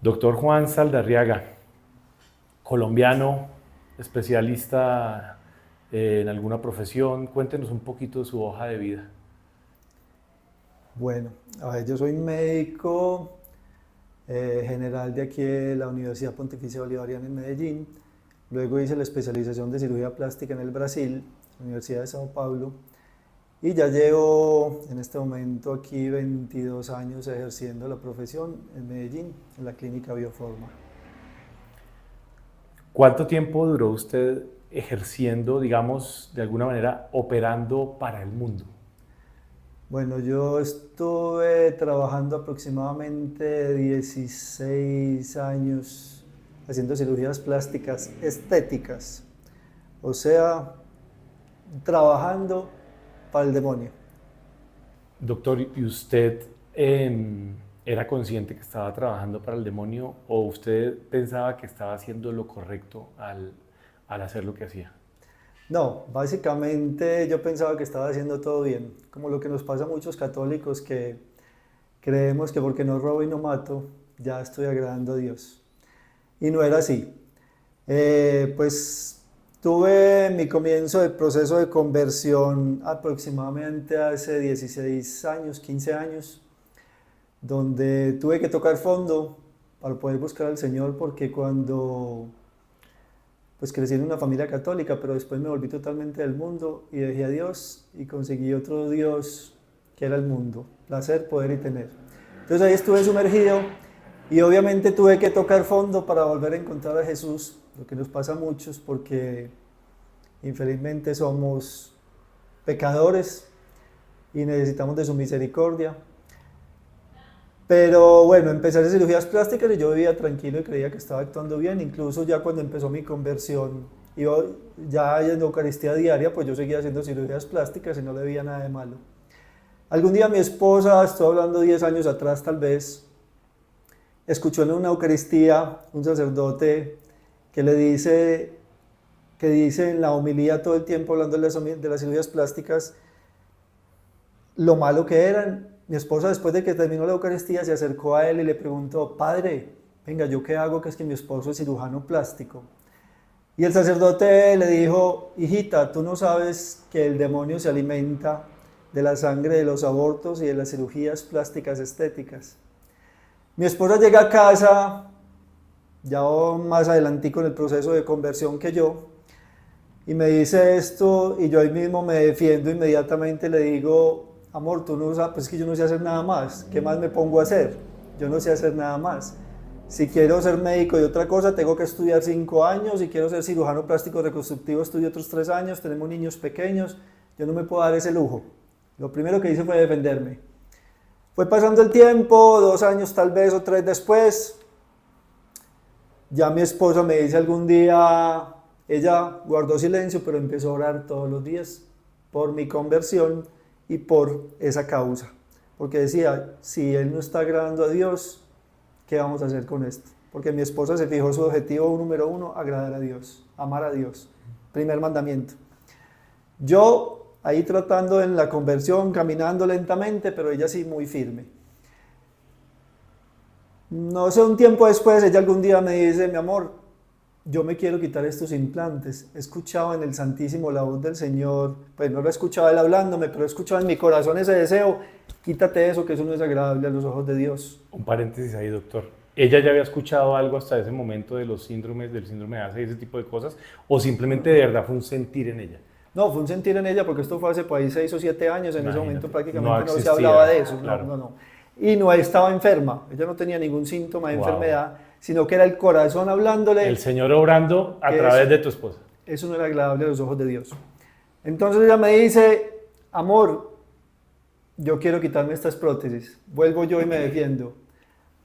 Doctor Juan Saldarriaga, colombiano, especialista en alguna profesión. Cuéntenos un poquito de su hoja de vida. Bueno, a ver, yo soy médico general de aquí de la Universidad Pontificia Bolivariana en Medellín. Luego hice la especialización de cirugía plástica en el Brasil, Universidad de Sao Paulo. Y ya llevo en este momento aquí 22 años ejerciendo la profesión en Medellín, en la clínica Bioforma. ¿Cuánto tiempo duró usted ejerciendo, digamos, de alguna manera, operando para el mundo? Bueno, yo estuve trabajando aproximadamente 16 años haciendo cirugías plásticas estéticas, o sea, trabajando para el demonio. Doctor, ¿y usted era consciente que estaba trabajando para el demonio o usted pensaba que estaba haciendo lo correcto al hacer lo que hacía? No, básicamente yo pensaba que estaba haciendo todo bien, como lo que nos pasa a muchos católicos que creemos que porque no robo y no mato, ya estoy agradando a Dios. Y no era así. Pues tuve mi comienzo de proceso de conversión aproximadamente hace 16 años, 15 años, donde tuve que tocar fondo para poder buscar al Señor, porque cuando pues crecí en una familia católica, pero después me volví totalmente del mundo y dejé a Dios y conseguí otro Dios que era el mundo, placer, poder y tener. Entonces ahí estuve sumergido y obviamente tuve que tocar fondo para volver a encontrar a Jesús, lo que nos pasa a muchos porque infelizmente somos pecadores y necesitamos de su misericordia. Pero bueno, empecé a hacer cirugías plásticas y yo vivía tranquilo y creía que estaba actuando bien. Incluso ya cuando empezó mi conversión, ya en Eucaristía diaria, pues yo seguía haciendo cirugías plásticas y no le veía nada de malo. Algún día mi esposa, estoy hablando 10 años atrás tal vez, escuchó en una Eucaristía un sacerdote que dice en la homilía todo el tiempo hablando de las cirugías plásticas, lo malo que eran. Mi esposa, después de que terminó la Eucaristía, se acercó a él y le preguntó: Padre, venga, ¿yo qué hago? Que es que mi esposo es cirujano plástico. Y el sacerdote le dijo: hijita, tú no sabes que el demonio se alimenta de la sangre de los abortos y de las cirugías plásticas estéticas. Mi esposa llega a casa, ya más adelantico en el proceso de conversión que yo, y me dice esto, y yo ahí mismo me defiendo inmediatamente, le digo: amor, tú no sabes, pues es que yo no sé hacer nada más, ¿qué más me pongo a hacer? Yo no sé hacer nada más. Si quiero ser médico de otra cosa, tengo que estudiar 5 años, si quiero ser cirujano plástico reconstructivo, estudio otros 3 años, tenemos niños pequeños, yo no me puedo dar ese lujo. Lo primero que hice fue defenderme. Fue pasando el tiempo, 2 años tal vez o 3 después, ya mi esposa me dice algún día, ella guardó silencio, pero empezó a orar todos los días por mi conversión y por esa causa, porque decía: si él no está agradando a Dios, ¿qué vamos a hacer con esto? Porque mi esposa se fijó su objetivo número 1, agradar a Dios, amar a Dios, primer mandamiento. Yo ahí tratando en la conversión, caminando lentamente, pero ella sí muy firme. No sé, un tiempo después, ella algún día me dice: mi amor, yo me quiero quitar estos implantes. He escuchado en el Santísimo la voz del Señor, pues no lo he escuchado él hablándome, pero he escuchado en mi corazón ese deseo: quítate eso, que eso no es agradable a los ojos de Dios. Un paréntesis ahí, doctor. ¿Ella ya había escuchado algo hasta ese momento de los síndromes, del síndrome de Asa y ese tipo de cosas? ¿O simplemente de verdad fue un sentir en ella? No, fue un sentir en ella porque esto fue hace por ahí 6 o 7 años, en ese momento prácticamente no se hablaba de eso, claro. no. Y no estaba enferma, ella no tenía ningún síntoma de enfermedad, sino que era el corazón hablándole. El Señor obrando a través de tu esposa. Eso no era agradable a los ojos de Dios. Entonces ella me dice: amor, yo quiero quitarme estas prótesis. Vuelvo yo y me defiendo.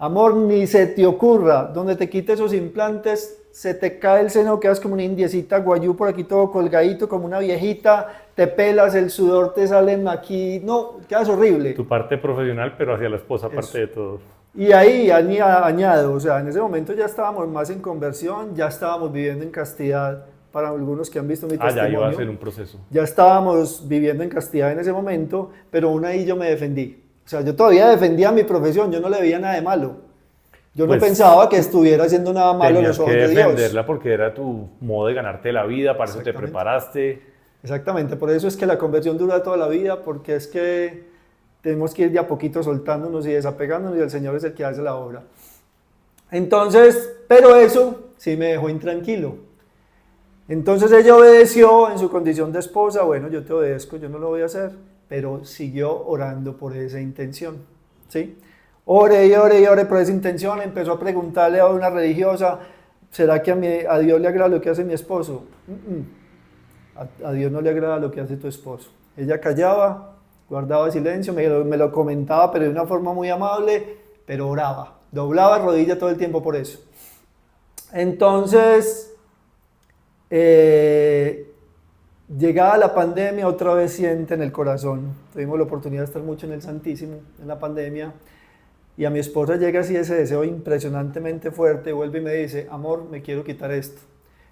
Amor, ni se te ocurra, donde te quites esos implantes, se te cae el seno, quedas como una indiecita guayú por aquí todo colgadito, como una viejita, te pelas, el sudor te sale aquí, no, quedas horrible. Tu parte profesional, pero hacia la esposa, aparte de todo. Y ahí añado, o sea, en ese momento ya estábamos más en conversión, ya estábamos viviendo en castidad, para algunos que han visto mi testimonio. Ya iba a ser un proceso. Ya estábamos viviendo en castidad en ese momento, pero aún ahí yo me defendí. O sea, yo todavía defendía mi profesión, yo no le veía nada de malo. Yo no Pues pensaba que estuviera haciendo nada malo a tenías los que ojos de Dios. defenderla porque era tu modo de ganarte la vida, para eso te Exactamente. preparaste. Exactamente, por eso es que la conversión dura toda la vida, porque es que tenemos que ir de a poquito soltándonos y desapegándonos y el Señor es el que hace la obra. Entonces, pero eso sí me dejó intranquilo. Entonces ella obedeció en su condición de esposa, bueno, yo te obedezco, yo no lo voy a hacer, pero siguió orando por esa intención, ¿sí? Ore y ore y ore por esa intención, empezó a preguntarle a una religiosa, ¿será que a Dios le agrada lo que hace mi esposo? A Dios no le agrada lo que hace tu esposo. Ella callaba, guardaba silencio, me lo comentaba, pero de una forma muy amable, pero oraba, doblaba rodilla todo el tiempo por eso. Entonces, llegada la pandemia, otra vez siente en el corazón. Tuvimos la oportunidad de estar mucho en el Santísimo en la pandemia. Y a mi esposa llega así ese deseo impresionantemente fuerte, vuelve y me dice, amor, me quiero quitar esto.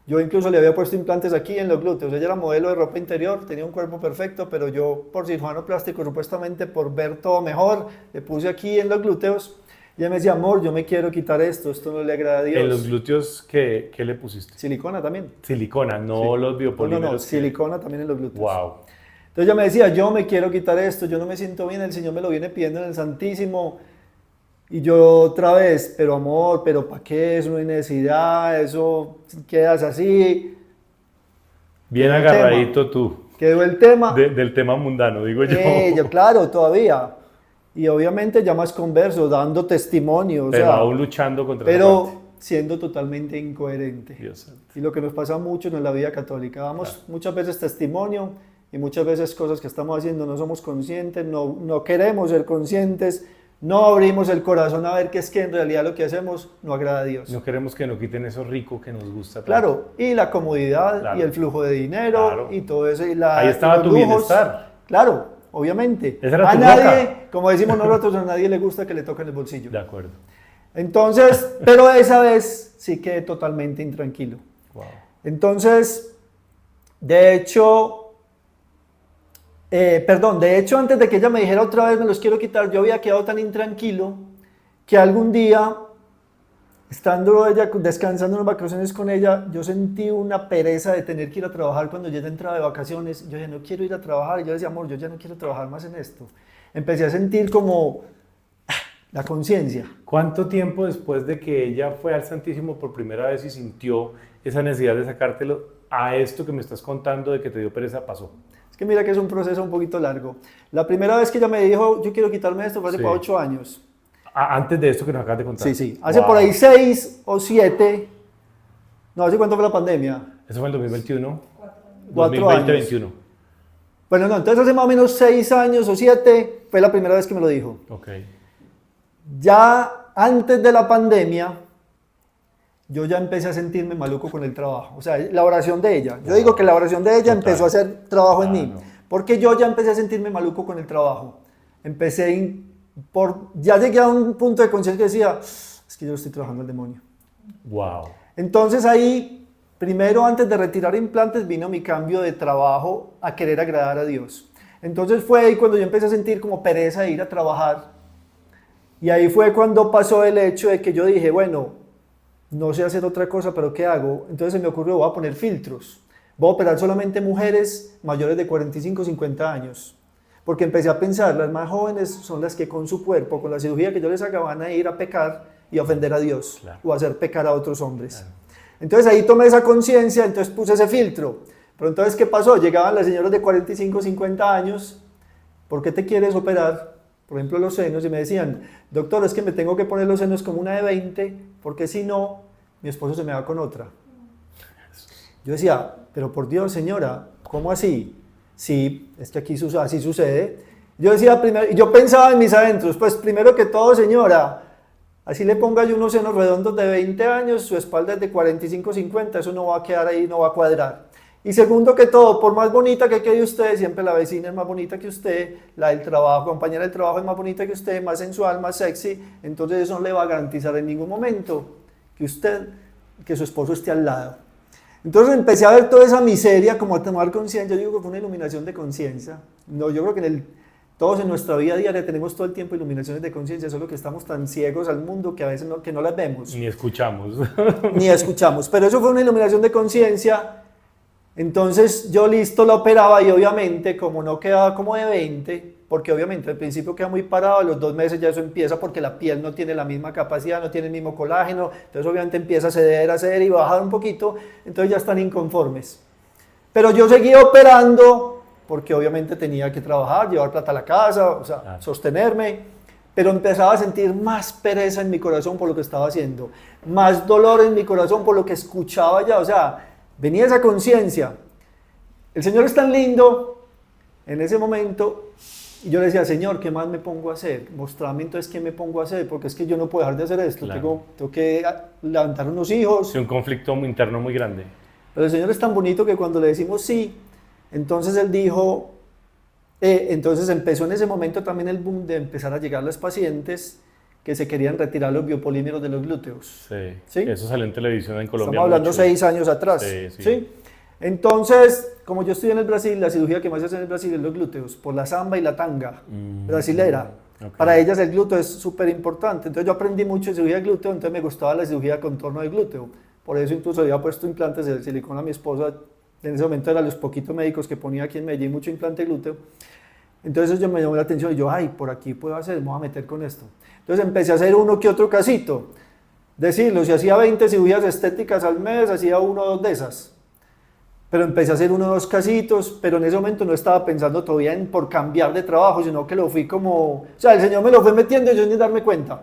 Yo incluso le había puesto implantes aquí en los glúteos. Ella era modelo de ropa interior, tenía un cuerpo perfecto, pero yo por cirujano plástico, supuestamente por ver todo mejor, le puse aquí en los glúteos. Y ella me decía, amor, yo me quiero quitar esto no le agrada a Dios. ¿En los glúteos qué le pusiste? Silicona también. Silicona, no Sí. los biopolímeros. No, silicona también en los glúteos. Wow. Entonces ella me decía, yo me quiero quitar esto, yo no me siento bien, el Señor me lo viene pidiendo en el Santísimo. Y yo otra vez, pero amor, pero ¿para qué? Eso no hay necesidad, eso quedas así. Bien agarradito tú. Quedó el tema. Del tema mundano, digo yo. Claro, todavía. Y obviamente ya más converso, dando testimonio. Pero o sea, aún luchando contra pero esa parte. siendo totalmente incoherente. Dios santo. Y lo que nos pasa mucho en la vida católica, damos muchas veces testimonio y muchas veces cosas que estamos haciendo no somos conscientes, no queremos ser conscientes, no abrimos el corazón a ver que es que en realidad lo que hacemos no agrada a Dios. No queremos que nos quiten eso rico que nos gusta tanto. Claro, y la comodidad, Claro. y el flujo de dinero, Claro. y todo eso. Ahí estaba los tu lujos. bienestar. Claro, obviamente. Esa era A tu nadie, boca. como decimos nosotros, a nadie le gusta que le toquen el bolsillo. De acuerdo. Entonces, pero esa vez sí quedé totalmente intranquilo. Wow. Entonces, de hecho, antes de que ella me dijera otra vez me los quiero quitar, yo había quedado tan intranquilo que algún día, estando ella descansando en las vacaciones con ella, yo sentí una pereza de tener que ir a trabajar cuando yo ya entraba de vacaciones. Yo ya no quiero ir a trabajar. Y yo decía, amor, yo ya no quiero trabajar más en esto. Empecé a sentir como la conciencia. ¿Cuánto tiempo después de que ella fue al Santísimo por primera vez y sintió esa necesidad de sacártelo a esto que me estás contando de que te dio pereza pasó? Es que mira que es un proceso un poquito largo. La primera vez que ella me dijo, yo quiero quitarme esto, fue hace Sí. para 8 años. Antes de esto que nos acabas de contar. Sí. Hace Wow. por ahí 6 o 7. No, ¿hace cuánto fue la pandemia? Eso fue en el 2021. 4 2020, años. 21. Bueno, no, entonces hace más o menos 6 años o 7 fue la primera vez que me lo dijo. Ok. Ya antes de la pandemia, yo ya empecé a sentirme maluco con el trabajo. O sea, la oración de ella. Yo digo que la oración de ella Total. empezó a hacer trabajo en mí. no. Porque yo ya empecé a sentirme maluco con el trabajo. Ya llegué a un punto de conciencia que decía, es que yo estoy trabajando al demonio. Wow. Entonces ahí, primero antes de retirar implantes, vino mi cambio de trabajo a querer agradar a Dios. Entonces fue ahí cuando yo empecé a sentir como pereza de ir a trabajar. Y ahí fue cuando pasó el hecho de que yo dije, bueno, no sé hacer otra cosa, pero ¿qué hago? Entonces se me ocurrió, voy a poner filtros. Voy a operar solamente mujeres mayores de 45 o 50 años. Porque empecé a pensar, las más jóvenes son las que con su cuerpo, con la cirugía que yo les haga, van a ir a pecar y a ofender a Dios. Claro. O a hacer pecar a otros hombres. Claro. Entonces ahí tomé esa conciencia, entonces puse ese filtro. Pero entonces, ¿qué pasó? Llegaban las señoras de 45 o 50 años, ¿por qué te quieres operar? Por ejemplo, los senos, y me decían, doctor, es que me tengo que poner los senos como una de 20, porque si no, mi esposo se me va con otra. Yo decía, pero por Dios, señora, ¿cómo así? Sí, es que aquí así sucede. Yo decía, yo pensaba en mis adentros, pues primero que todo, señora, así le ponga yo unos senos redondos de 20 años, su espalda es de 45, 50, eso no va a quedar ahí, no va a cuadrar. Y segundo que todo, por más bonita que quede usted, siempre la vecina es más bonita que usted, la del trabajo, compañera del trabajo es más bonita que usted, más sensual, más sexy, entonces eso no le va a garantizar en ningún momento que su esposo esté al lado. Entonces empecé a ver toda esa miseria, como a tomar conciencia. Yo digo que fue una iluminación de conciencia. No, yo creo que Todos en nuestra vida diaria tenemos todo el tiempo iluminaciones de conciencia, solo que estamos tan ciegos al mundo que a veces que no las vemos. Ni escuchamos. Ni escuchamos. Pero eso fue una iluminación de conciencia. Entonces yo listo la operaba y obviamente como no quedaba como de 20, porque obviamente al principio queda muy parado, a los 2 meses ya eso empieza porque la piel no tiene la misma capacidad, no tiene el mismo colágeno, entonces obviamente empieza a ceder y bajar un poquito, entonces ya están inconformes. Pero yo seguía operando porque obviamente tenía que trabajar, llevar plata a la casa, o sea, sostenerme, pero empezaba a sentir más pereza en mi corazón por lo que estaba haciendo, más dolor en mi corazón por lo que escuchaba ya, o sea, venía esa conciencia. El Señor es tan lindo en ese momento, y yo le decía, Señor, ¿qué más me pongo a hacer? Mostrame entonces qué me pongo a hacer, porque es que yo no puedo dejar de hacer esto, Claro. tengo que levantar unos hijos. Es un conflicto interno muy grande. Pero el Señor es tan bonito que cuando le decimos sí, entonces Él dijo, entonces empezó en ese momento también el boom de empezar a llegar las pacientes que se querían retirar los biopolímeros de los glúteos. Sí. ¿Sí? Eso salió en televisión en Colombia. Estamos hablando mucho. 6 años atrás. Sí, sí. ¿Sí? Entonces, como yo estoy en el Brasil, la cirugía que más se hace en el Brasil es los glúteos, por la samba y la tanga brasilera. Ok. Para ellas el glúteo es súper importante. Entonces yo aprendí mucho de cirugía de glúteo, entonces me gustaba la cirugía de contorno de glúteo. Por eso incluso había puesto implantes de silicona a mi esposa. En ese momento eran los poquitos médicos que ponía aquí en Medellín mucho implante de glúteo. Entonces yo me llamó la atención y yo, ay, por aquí puedo hacer, me voy a meter con esto. Entonces empecé a hacer uno que otro casito. Decirlo, si hacía 20 cirugías estéticas al mes, hacía 1 o 2 de esas. Pero empecé a hacer 1 o 2 casitos, pero en ese momento no estaba pensando todavía en por cambiar de trabajo, sino que lo fui como, o sea, el Señor me lo fue metiendo y yo sin darme cuenta.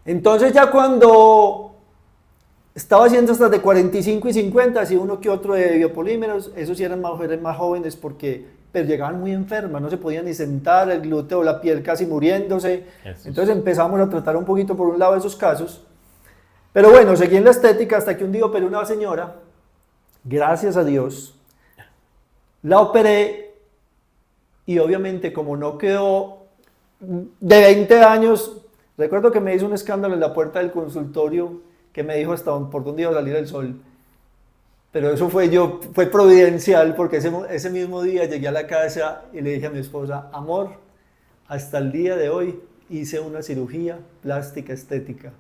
Entonces ya cuando estaba haciendo hasta de 45 y 50, hacía uno que otro de biopolímeros, esos sí eran mujeres más jóvenes porque pero llegaban muy enfermas, no se podían ni sentar, el glúteo, la piel casi muriéndose. Eso Entonces empezamos a tratar un poquito por un lado esos casos. Pero bueno, seguí en la estética hasta que un día operé una señora, gracias a Dios, la operé y obviamente como no quedó de 20 años, recuerdo que me hizo un escándalo en la puerta del consultorio que me dijo hasta por dónde iba a salir el sol. Pero eso fue providencial porque ese mismo día llegué a la casa y le dije a mi esposa, amor, hasta el día de hoy hice una cirugía plástica estética.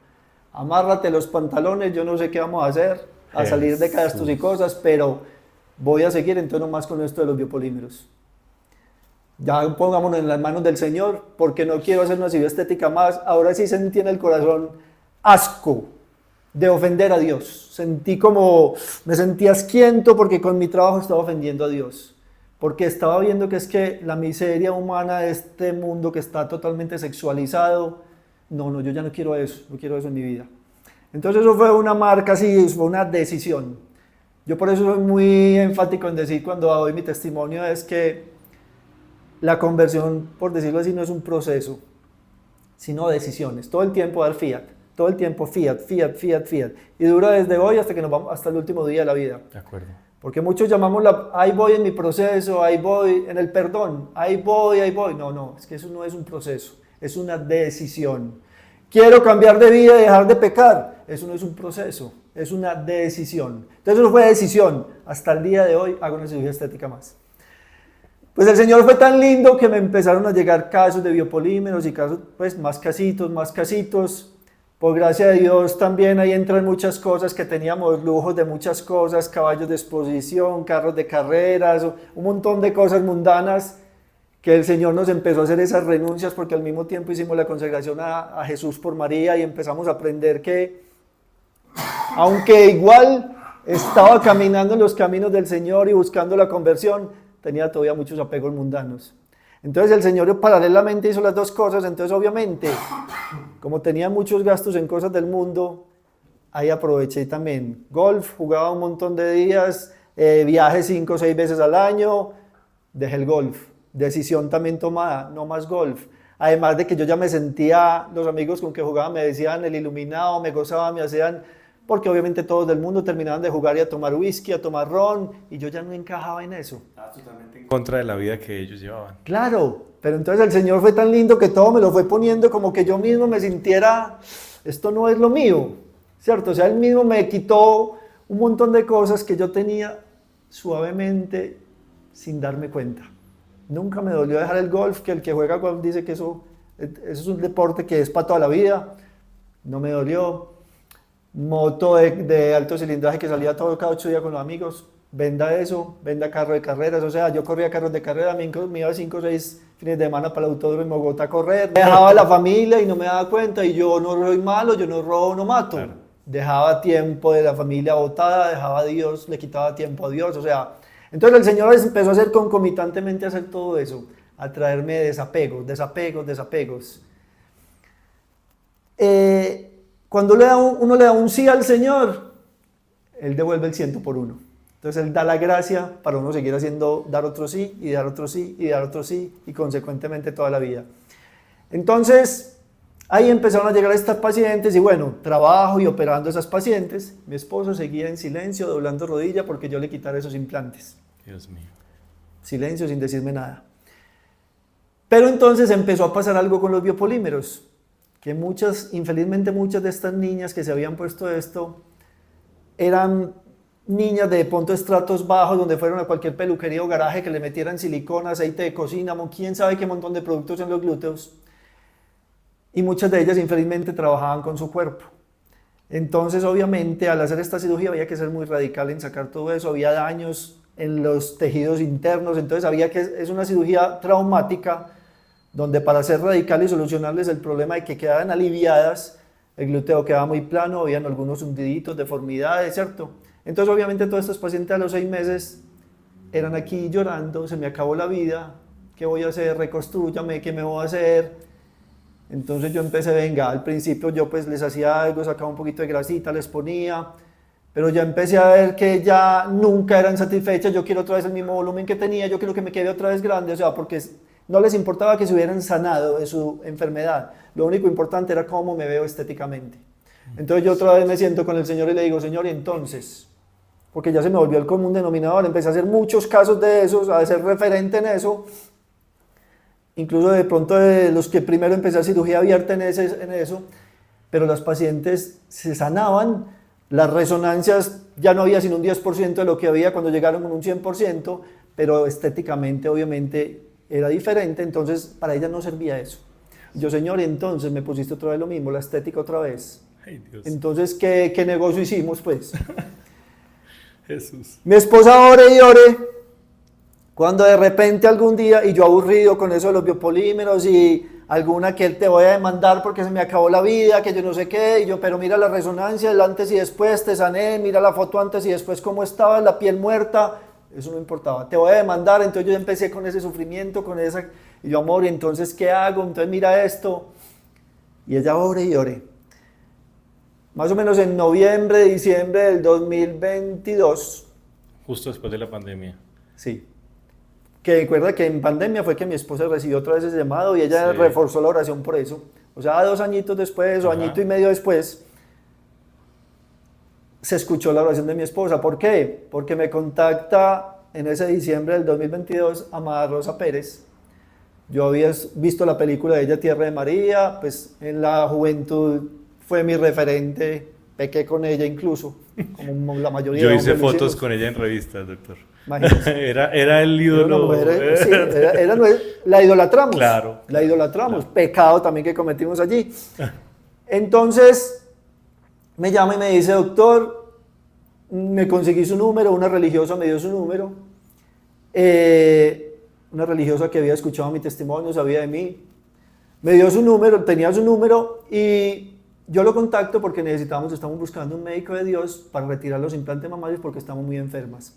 Amárrate los pantalones, yo no sé qué vamos a hacer, a salir de gastos y cosas, pero voy a seguir entonces nomás con esto de los biopolímeros. Ya pongámonos en las manos del Señor, porque no quiero hacer una cirugía estética más. Ahora sí sentí en el corazón asco de ofender a Dios. Me sentí asquiento porque con mi trabajo estaba ofendiendo a Dios. Porque estaba viendo que es que la miseria humana de este mundo que está totalmente sexualizado, no, yo ya no quiero eso en mi vida. Entonces eso fue una marca, sí, fue una decisión. Yo por eso soy muy enfático en decir cuando doy mi testimonio es que la conversión, por decirlo así, no es un proceso, sino decisiones. Todo el tiempo dar fiat. Todo el tiempo fiat. Y dura desde hoy hasta que nos vamos, hasta el último día de la vida. De acuerdo. Porque muchos llamamos ahí voy en mi proceso, ahí voy en el perdón, ahí voy. No, es que eso no es un proceso, es una decisión. Quiero cambiar de vida y dejar de pecar. Eso no es un proceso, es una decisión. Entonces eso fue decisión. Hasta el día de hoy hago una cirugía estética más. Pues el Señor fue tan lindo que me empezaron a llegar casos de biopolímeros y casos, pues más casitos. Por gracia de Dios también ahí entran muchas cosas que teníamos, lujos de muchas cosas, caballos de exposición, carros de carreras, un montón de cosas mundanas que el Señor nos empezó a hacer esas renuncias porque al mismo tiempo hicimos la consagración a Jesús por María y empezamos a aprender que aunque igual estaba caminando en los caminos del Señor y buscando la conversión, tenía todavía muchos apegos mundanos. Entonces el Señor paralelamente hizo las dos cosas, entonces obviamente, como tenía muchos gastos en cosas del mundo, ahí aproveché también golf, jugaba un montón de días, viajes 5 o 6 veces al año, dejé el golf, decisión también tomada, no más golf. Además de que yo ya me sentía, los amigos con que jugaba me decían el iluminado, me gozaban, me hacían, porque obviamente todos del mundo terminaban de jugar y a tomar whisky, a tomar ron, y yo ya no encajaba en eso. Totalmente en contra de la vida que ellos llevaban. Claro, pero entonces el Señor fue tan lindo que todo me lo fue poniendo como que yo mismo me sintiera, esto no es lo mío, ¿cierto? O sea, Él mismo me quitó un montón de cosas que yo tenía suavemente sin darme cuenta. Nunca me dolió dejar el golf, que el que juega golf dice que eso es un deporte que es para toda la vida. No me dolió. Moto de alto cilindraje que salía todo cada 8 días con los amigos. Venda eso, venda carro de carreras. O sea, yo corría carros de carrera, me iba 5 o 6 fines de semana para el autódromo en Bogotá a correr. Dejaba a la familia y no me daba cuenta. Y yo no soy malo, yo no robo, no mato. Claro. Dejaba tiempo de la familia botada, dejaba a Dios, le quitaba tiempo a Dios. O sea, entonces el Señor empezó a hacer concomitantemente a hacer todo eso, a traerme desapegos. Cuando uno le da un sí al Señor, Él devuelve el 100 por uno. Entonces Él da la gracia para uno seguir haciendo, dar otro sí, y dar otro sí, y dar otro sí, y consecuentemente toda la vida. Entonces, ahí empezaron a llegar estas pacientes, y bueno, trabajo y operando esas pacientes. Mi esposo seguía en silencio, doblando rodilla, porque yo le quitara esos implantes. Dios mío. Silencio sin decirme nada. Pero entonces empezó a pasar algo con los biopolímeros, que infelizmente muchas de estas niñas que se habían puesto esto, eran niñas de estratos bajos, donde fueron a cualquier peluquería o garaje que le metieran silicona, aceite de cocina, quién sabe qué montón de productos en los glúteos. Y muchas de ellas infelizmente trabajaban con su cuerpo. Entonces, obviamente, al hacer esta cirugía había que ser muy radical en sacar todo eso, había daños en los tejidos internos, entonces había que, es una cirugía traumática, donde para ser radical y solucionarles el problema de que quedaban aliviadas, el glúteo quedaba muy plano, habían algunos hundiditos, deformidades, ¿cierto? Entonces, obviamente, todos estos pacientes a los 6 meses eran aquí llorando, se me acabó la vida, ¿qué voy a hacer? Reconstrúyame, ¿qué me voy a hacer? Entonces yo empecé, venga, al principio yo pues les hacía algo, sacaba un poquito de grasita, les ponía, pero ya empecé a ver que ya nunca eran satisfechas, yo quiero otra vez el mismo volumen que tenía, yo quiero que me quede otra vez grande, o sea, porque no les importaba que se hubieran sanado de su enfermedad, lo único importante era cómo me veo estéticamente. Entonces yo otra vez me siento con el Señor y le digo, Señor, y entonces, porque ya se me volvió el común denominador, empecé a hacer muchos casos de esos, a ser referente en eso, incluso de pronto de los que primero empecé a cirugía abierta en eso, pero las pacientes se sanaban, las resonancias ya no había sino un 10% de lo que había cuando llegaron con un 100%, pero estéticamente obviamente era diferente, entonces para ellas no servía eso. Yo, Señor, y entonces me pusiste otra vez lo mismo, la estética otra vez. Ay, Dios. Entonces, ¿qué negocio hicimos pues? Jesús. Mi esposa ore y ore, cuando de repente algún día, y yo aburrido con eso de los biopolímeros y alguna que te voy a demandar porque se me acabó la vida, que yo no sé qué, y yo, pero mira la resonancia, el antes y después, te sané, mira la foto antes y después cómo estaba, la piel muerta, eso no importaba, te voy a demandar. Entonces yo empecé con ese sufrimiento, y yo, amor, ¿y entonces qué hago? Entonces mira esto, y ella ore y ore. Más o menos en noviembre, diciembre del 2022. Justo después de la pandemia. Sí. Que recuerda que en pandemia fue que mi esposa recibió otra vez ese llamado y ella Sí. reforzó la oración por eso. O sea, 2 añitos después o Ajá. añito y medio después, se escuchó la oración de mi esposa. ¿Por qué? Porque me contacta en ese diciembre del 2022 Amada Rosa Pérez. Yo había visto la película de ella, Tierra de María, pues en la juventud fue mi referente, pequé con ella incluso, como la mayoría Yo de hice hombres lo fotos hicimos. con ella en revistas, doctor. Imagínese. Era el Era ídolo. una mujer, sí, la idolatramos. Claro. La idolatramos. Claro. Pecado también que cometimos allí. Entonces, me llama y me dice, doctor, me conseguí su número, una religiosa me dio su número. Una religiosa que había escuchado mi testimonio, sabía de mí. Me dio su número, tenía su número y yo lo contacto porque estamos buscando un médico de Dios para retirar los implantes mamarios porque estamos muy enfermas.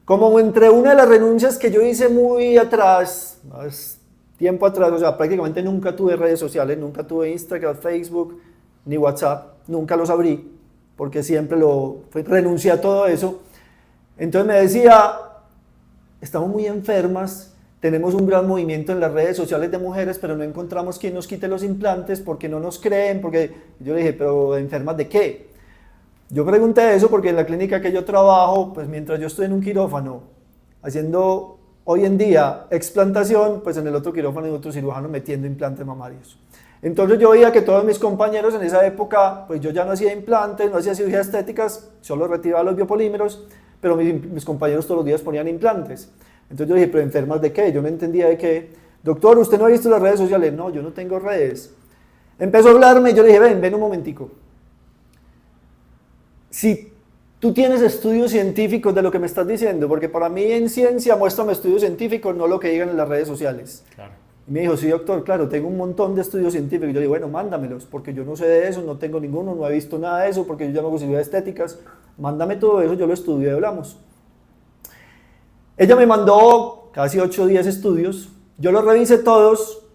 Como entre una de las renuncias que yo hice muy atrás, más tiempo atrás, o sea, prácticamente nunca tuve redes sociales, nunca tuve Instagram, Facebook, ni WhatsApp, nunca los abrí, porque siempre renuncié a todo eso. Entonces me decía, estamos muy enfermas, tenemos un gran movimiento en las redes sociales de mujeres, pero no encontramos quien nos quite los implantes porque no nos creen, porque yo le dije, pero ¿enfermas de qué? Yo pregunté eso porque en la clínica que yo trabajo, pues mientras yo estoy en un quirófano haciendo hoy en día explantación, pues en el otro quirófano hay otro cirujano metiendo implantes mamarios. Entonces yo veía que todos mis compañeros en esa época, pues yo ya no hacía implantes, no hacía cirugías estéticas, solo retiraba los biopolímeros, pero mis compañeros todos los días ponían implantes. Entonces yo dije, ¿pero enfermas de qué? Yo no entendía de qué. Doctor, ¿usted no ha visto las redes sociales? No, yo no tengo redes. Empezó a hablarme y yo le dije, ven un momentico. Si tú tienes estudios científicos de lo que me estás diciendo, porque para mí en ciencia muéstrame estudios científicos, no lo que digan en las redes sociales. Claro. Y me dijo, sí, doctor, claro, tengo un montón de estudios científicos. Y yo le dije, bueno, mándamelos, porque yo no sé de eso, no tengo ninguno, no he visto nada de eso, porque yo ya no hago cirugías estéticas. Mándame todo eso, yo lo estudio y hablamos. Ella me mandó casi 8 o 10 estudios, yo los revisé todos.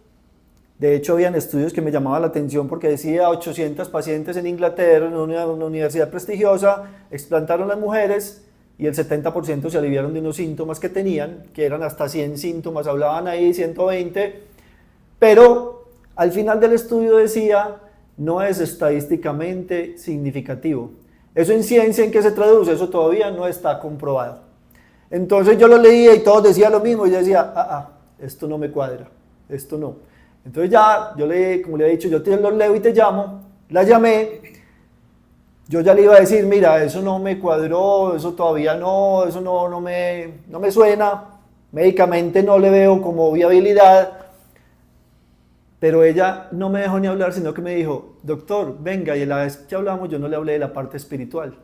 De hecho, habían estudios que me llamaban la atención porque decía 800 pacientes en Inglaterra, en una universidad prestigiosa, explantaron las mujeres y el 70% se aliviaron de unos síntomas que tenían, que eran hasta 100 síntomas, hablaban ahí 120, pero al final del estudio decía, no es estadísticamente significativo. Eso en ciencia, ¿en qué se traduce? Eso todavía no está comprobado. Entonces yo lo leía y todos decían lo mismo, y yo decía, esto no me cuadra, esto no. Entonces ya, como le he dicho, yo te los leo y te llamo, la llamé, yo ya le iba a decir, mira, eso no me cuadró, eso todavía no, eso no me suena, médicamente no le veo como viabilidad, pero ella no me dejó ni hablar, sino que me dijo, doctor, venga, y la vez que hablamos yo no le hablé de la parte espiritual.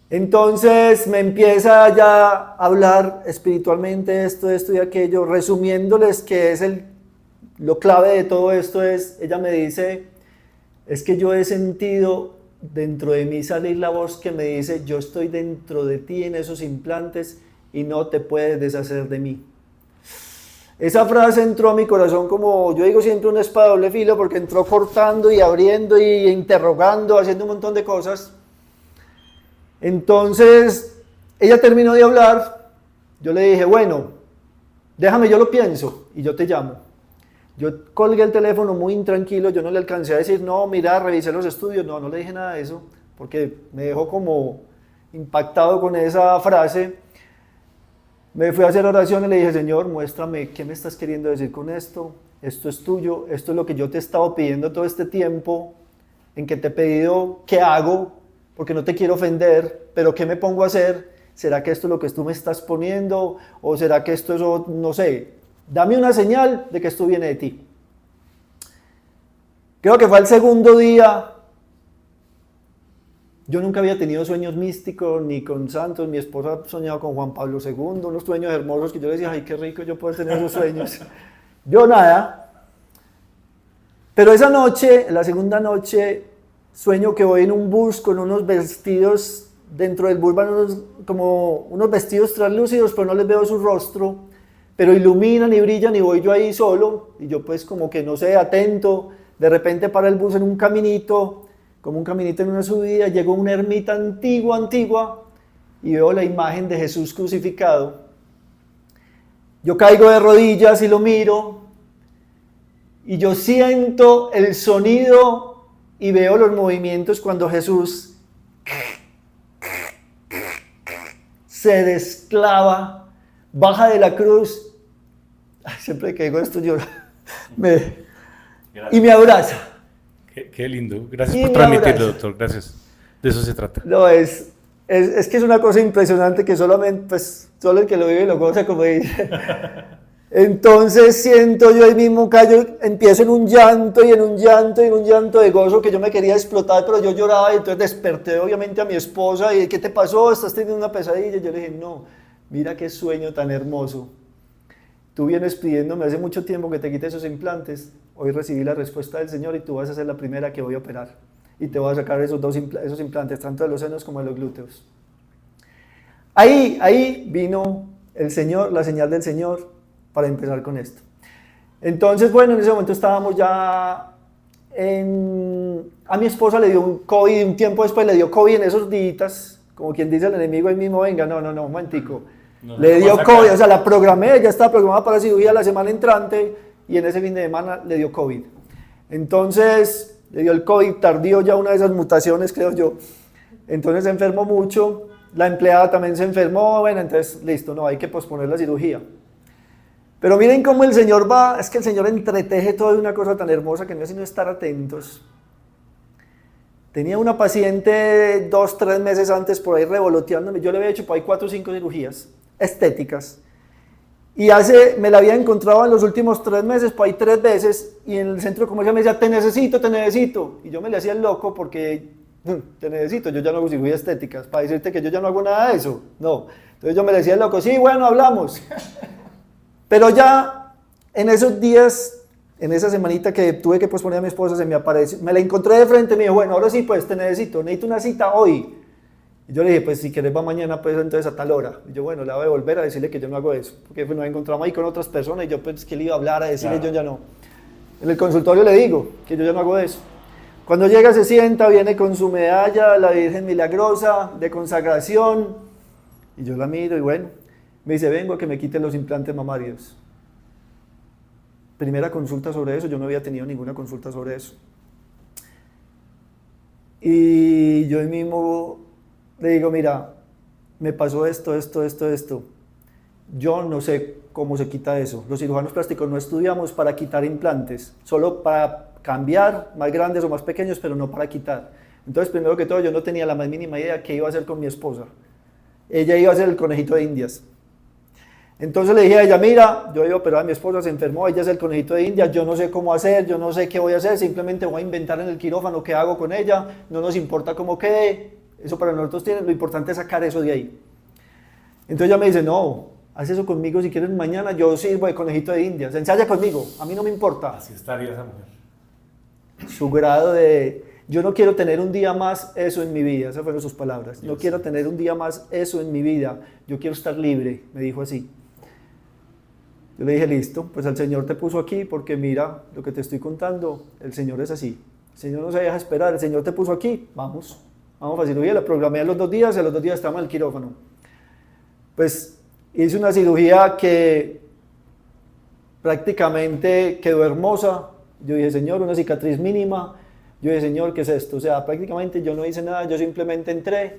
Entonces me empieza ya a hablar espiritualmente esto y aquello, resumiéndoles que es lo clave de todo esto es, ella me dice, es que yo he sentido dentro de mí salir la voz que me dice, yo estoy dentro de ti en esos implantes y no te puedes deshacer de mí. Esa frase entró a mi corazón como, yo digo siempre una espada de doble filo, porque entró cortando y abriendo y interrogando, haciendo un montón de cosas. Entonces, ella terminó de hablar, yo le dije, bueno, déjame, yo lo pienso y yo te llamo. Yo colgué el teléfono muy intranquilo, yo no le alcancé a decir, no, mira, revisé los estudios, no le dije nada de eso, porque me dejó como impactado con esa frase. Me fui a hacer oración y le dije, Señor, muéstrame qué me estás queriendo decir con esto, esto es tuyo, esto es lo que yo te he estado pidiendo todo este tiempo, en que te he pedido, ¿qué hago? Porque no te quiero ofender, pero ¿qué me pongo a hacer? ¿Será que esto es lo que tú me estás poniendo? ¿O será que esto es, no sé, dame una señal de que esto viene de ti? Creo que fue el segundo día. Yo nunca había tenido sueños místicos ni con santos. Mi esposa soñaba con Juan Pablo II, unos sueños hermosos que yo le decía, ay, qué rico yo poder tener esos sueños. Yo nada. Pero esa noche, la segunda noche, sueño que voy en un bus con unos vestidos, dentro del bus van como unos vestidos translúcidos, pero no les veo su rostro, pero iluminan y brillan y voy yo ahí solo, y yo pues como que no sé, atento, de repente para el bus en un caminito, como un caminito en una subida, llego a una ermita antigua, y veo la imagen de Jesús crucificado. Yo caigo de rodillas y lo miro, y yo siento el sonido y veo los movimientos cuando Jesús se desclava, baja de la cruz. Ay, siempre que digo esto lloro. Y me abraza. Qué lindo. Gracias por transmitirlo, doctor. Gracias. De eso se trata. No, es que es una cosa impresionante que solamente, pues, solo el que lo vive lo goza, como dice. Entonces siento yo ahí mismo empiezo en un llanto de gozo que yo me quería explotar, pero yo lloraba y entonces desperté obviamente a mi esposa y ¿qué te pasó? ¿Estás teniendo una pesadilla? Y yo le dije, no, mira qué sueño tan hermoso. Tú vienes pidiéndome hace mucho tiempo que te quite esos implantes, hoy recibí la respuesta del Señor y tú vas a ser la primera que voy a operar y te voy a sacar esos implantes, tanto de los senos como de los glúteos. Ahí vino el Señor, la señal del Señor, para empezar con esto. Entonces, bueno, en ese momento estábamos ya a mi esposa le dio un COVID, un tiempo después le dio COVID en esos días, como quien dice el enemigo ahí mismo, venga, no, un momentico. Le dio COVID, o sea, la programé, ya estaba programada para cirugía la semana entrante y en ese fin de semana le dio COVID. Entonces, le dio el COVID tardío, ya una de esas mutaciones, creo yo. Entonces se enfermó mucho, la empleada también se enfermó, bueno, entonces, listo, no, hay que posponer la cirugía. Pero miren cómo el Señor es que el Señor entreteje todo de una cosa tan hermosa que no es sino estar atentos. Tenía una paciente 2-3 meses antes por ahí revoloteándome, yo le había hecho por ahí 4 o 5 cirugías, estéticas. Y me la había encontrado en los últimos 3 meses, por ahí 3 veces, y en el centro comercial me decía, te necesito. Y yo me le hacía el loco porque, te necesito, yo ya no hago cirugía estéticas, para decirte que yo ya no hago nada de eso. No. Entonces yo me le decía el loco, sí, bueno, hablamos. Pero ya en esos días, en esa semanita que tuve que posponer a mi esposa, se me apareció, me la encontré de frente y me dijo, bueno, ahora sí, pues te necesito una cita hoy. Y yo le dije, pues si quieres va mañana, pues entonces a tal hora. Y yo, bueno, le voy a volver a decirle que yo no hago eso. Porque pues, nos encontramos ahí con otras personas y yo pues que le iba a hablar, a decirle claro. Yo ya no. En el consultorio le digo que yo ya no hago eso. Cuando llega se sienta, viene con su medalla, la Virgen Milagrosa, de consagración. Y yo la miro y bueno, me dice, vengo a que me quiten los implantes mamarios. Primera consulta sobre eso, yo no había tenido ninguna consulta sobre eso. Y yo mismo le digo, mira, me pasó esto. Yo no sé cómo se quita eso. Los cirujanos plásticos no estudiamos para quitar implantes, solo para cambiar más grandes o más pequeños, pero no para quitar. Entonces, primero que todo, yo no tenía la más mínima idea qué iba a hacer con mi esposa. Ella iba a ser el conejito de Indias. Entonces le dije a ella, mira, yo iba a operar a mi esposa, se enfermó, ella es el conejito de Indias, yo no sé cómo hacer, yo no sé qué voy a hacer, simplemente voy a inventar en el quirófano qué hago con ella, no nos importa cómo quede. Eso para nosotros lo importante es sacar eso de ahí. Entonces ella me dice, no, haz eso conmigo si quieres mañana, yo sirvo de conejito de Indias, ensaya conmigo, a mí no me importa. Así estaría esa mujer. Su grado de, yo no quiero tener un día más eso en mi vida, esas fueron sus palabras, no quiero tener un día más eso en mi vida, yo quiero estar libre, me dijo así. Yo le dije, listo, pues el Señor te puso aquí porque mira lo que te estoy contando, el Señor es así, el Señor no se deja esperar, el Señor te puso aquí, vamos a cirugía, la programé a los 2 días y a los 2 días estamos en el quirófano. Pues hice una cirugía que prácticamente quedó hermosa, yo dije, Señor, una cicatriz mínima, yo dije, Señor, ¿qué es esto? O sea, prácticamente yo no hice nada, yo simplemente entré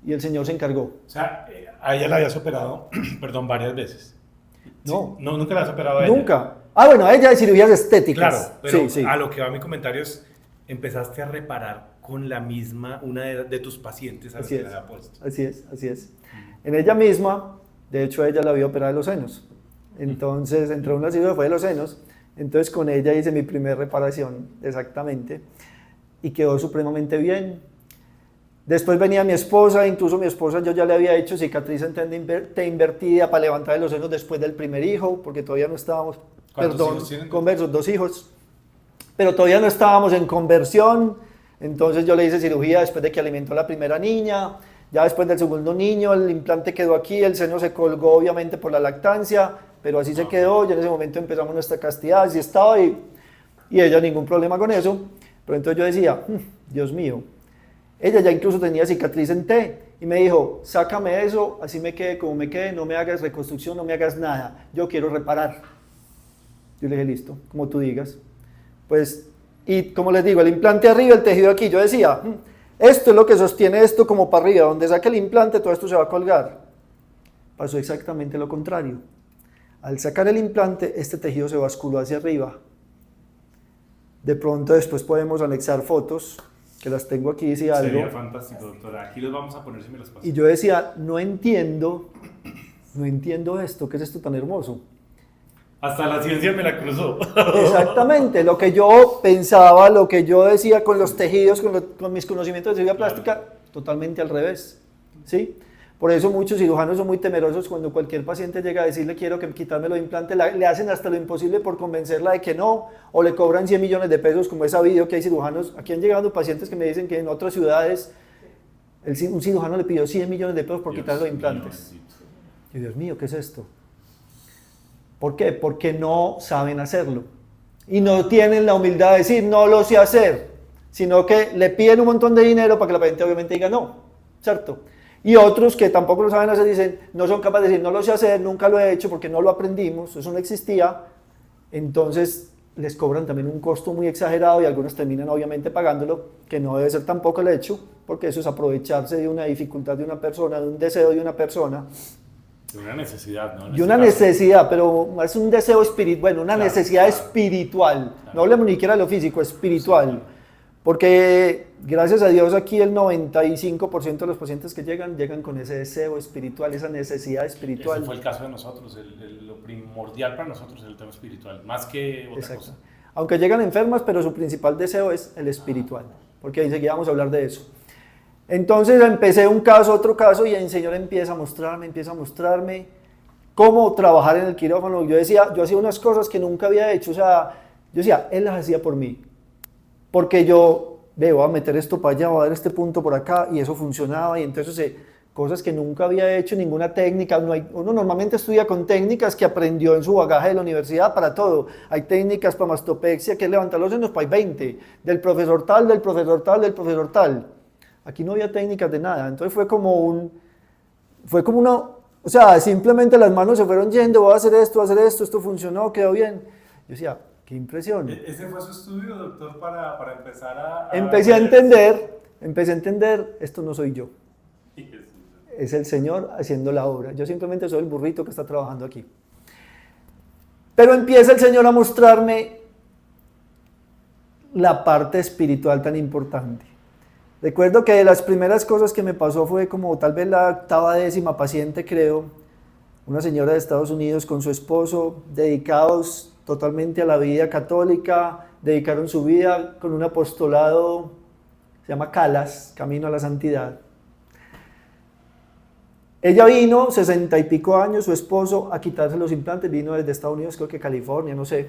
y el Señor se encargó. O sea, a ella la habías operado, perdón, varias veces. No. Sí, no, nunca la has operado a ella. Nunca. Ah, bueno, a ella de cirugías estéticas. Claro, pero sí. A lo que va mi comentario es, empezaste a reparar con la misma, una de tus pacientes a la que la había puesto. Así es. En ella misma, de hecho ella la había operado de los senos. Entonces entró en una cirugía, fue de los senos. Entonces con ella hice mi primera reparación, exactamente. Y quedó supremamente bien. Después venía mi esposa, incluso mi esposa yo ya le había hecho cicatriz en T invertida para levantar los senos después del primer hijo, porque todavía no estábamos, conversos, 2 hijos, pero todavía no estábamos en conversión, entonces yo le hice cirugía después de que alimentó a la primera niña, ya después del segundo niño el implante quedó aquí, el seno se colgó obviamente por la lactancia, pero así se quedó, ya en ese momento empezamos nuestra castidad, así estaba y ella ningún problema con eso, pero entonces yo decía, Dios mío, ella ya incluso tenía cicatriz en T y me dijo, sácame eso, así me quede como me quede, no me hagas reconstrucción, no me hagas nada, yo quiero reparar. Yo le dije, listo, como tú digas. Pues, y como les digo, el implante arriba, el tejido aquí, yo decía, esto es lo que sostiene esto como para arriba, donde saque el implante todo esto se va a colgar. Pasó exactamente lo contrario. Al sacar el implante, este tejido se basculó hacia arriba. De pronto después podemos anexar fotos, que las tengo aquí, si algo. Sería fantástico, doctora. Aquí los vamos a poner si me los pasan. Y yo decía, no entiendo esto, ¿qué es esto tan hermoso? Hasta la ciencia me la cruzó. Exactamente, lo que yo pensaba, lo que yo decía con los tejidos, con mis conocimientos de cirugía plástica, totalmente al revés, ¿sí? Por eso muchos cirujanos son muy temerosos cuando cualquier paciente llega a decirle quiero que quitarme los implantes, le hacen hasta lo imposible por convencerla de que no, o le cobran 100 millones de pesos, como he sabido que hay cirujanos, aquí han llegado pacientes que me dicen que en otras ciudades un cirujano le pidió 100 millones de pesos por quitar los implantes. Y Dios mío, ¿qué es esto? ¿Por qué? Porque no saben hacerlo. Y no tienen la humildad de decir, no lo sé hacer, sino que le piden un montón de dinero para que la paciente obviamente diga no, ¿cierto? Y otros que tampoco lo saben hacer dicen, no son capaces de decir, no lo sé hacer, nunca lo he hecho porque no lo aprendimos, eso no existía. Entonces les cobran también un costo muy exagerado y algunos terminan obviamente pagándolo, que no debe ser tampoco el hecho, porque eso es aprovecharse de una dificultad de una persona, de un deseo de una persona. De una necesidad, ¿no? De una necesidad, pero es un deseo espiritual, bueno, una necesidad espiritual. Claro. No hablemos ni siquiera de lo físico, espiritual. Sí. Porque gracias a Dios aquí el 95% de los pacientes que llegan con ese deseo espiritual, esa necesidad espiritual. Ese fue el caso de nosotros, lo primordial para nosotros es el tema espiritual, más que otra Exacto. cosa. Aunque llegan enfermas, pero su principal deseo es el espiritual, porque enseguida vamos a hablar de eso. Entonces empecé un caso, otro caso, y el Señor empieza a mostrarme cómo trabajar en el quirófano. Yo hacía unas cosas que nunca había hecho, o sea, yo decía, Él las hacía por mí. Porque yo voy a meter esto para allá, voy a dar este punto por acá, y eso funcionaba, y entonces cosas que nunca había hecho, ninguna técnica. Uno normalmente estudia con técnicas que aprendió en su bagaje de la universidad para todo. Hay técnicas para mastopexia, que es levantar los senos, hay 20, del profesor tal, del profesor tal, del profesor tal. Aquí no había técnicas de nada, entonces fue como una, o sea, simplemente las manos se fueron yendo, voy a hacer esto, esto funcionó, quedó bien. Yo decía, qué impresión. ¿Ese fue su estudio, doctor, para empezar a Empecé a entender, esto no soy yo. Es el Señor haciendo la obra. Yo simplemente soy el burrito que está trabajando aquí. Pero empieza el Señor a mostrarme la parte espiritual tan importante. Recuerdo que de las primeras cosas que me pasó fue como tal vez la 8ª paciente, creo, una señora de Estados Unidos con su esposo, dedicados totalmente a la vida católica, dedicaron su vida con un apostolado, se llama CALAS, Camino a la Santidad. Ella vino, 60 y pico años, su esposo, a quitarse los implantes, vino desde Estados Unidos, creo que California, no sé.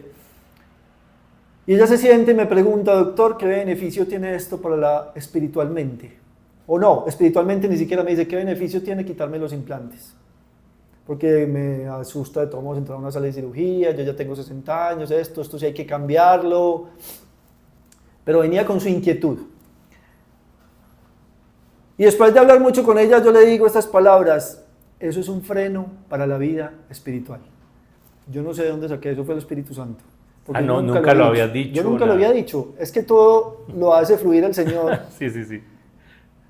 Y ella se siente y me pregunta, doctor, ¿qué beneficio tiene esto para espiritualmente? O no, espiritualmente ni siquiera me dice, ¿qué beneficio tiene quitarme los implantes? Porque me asusta de todos modos entrar a una sala de cirugía, yo ya tengo 60 años, esto sí hay que cambiarlo. Pero venía con su inquietud. Y después de hablar mucho con ella, yo le digo estas palabras, eso es un freno para la vida espiritual. Yo no sé de dónde saqué, eso fue el Espíritu Santo. No, nunca lo habías dicho. Yo nunca lo había dicho, es que todo lo hace fluir el Señor. Sí.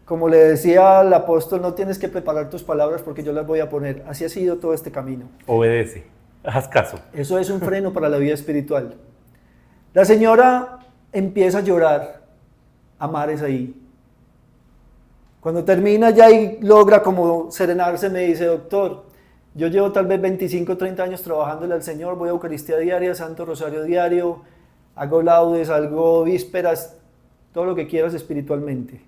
Como le decía al apóstol, no tienes que preparar tus palabras porque yo las voy a poner. Así ha sido todo este camino. Obedece, haz caso. Eso es un freno para la vida espiritual. La señora empieza a llorar, a mares ahí. Cuando termina ya y logra como serenarse, me dice, doctor, yo llevo tal vez 25 o 30 años trabajándole al Señor, voy a Eucaristía diaria, Santo Rosario diario, hago laudes, hago vísperas, todo lo que quieras espiritualmente.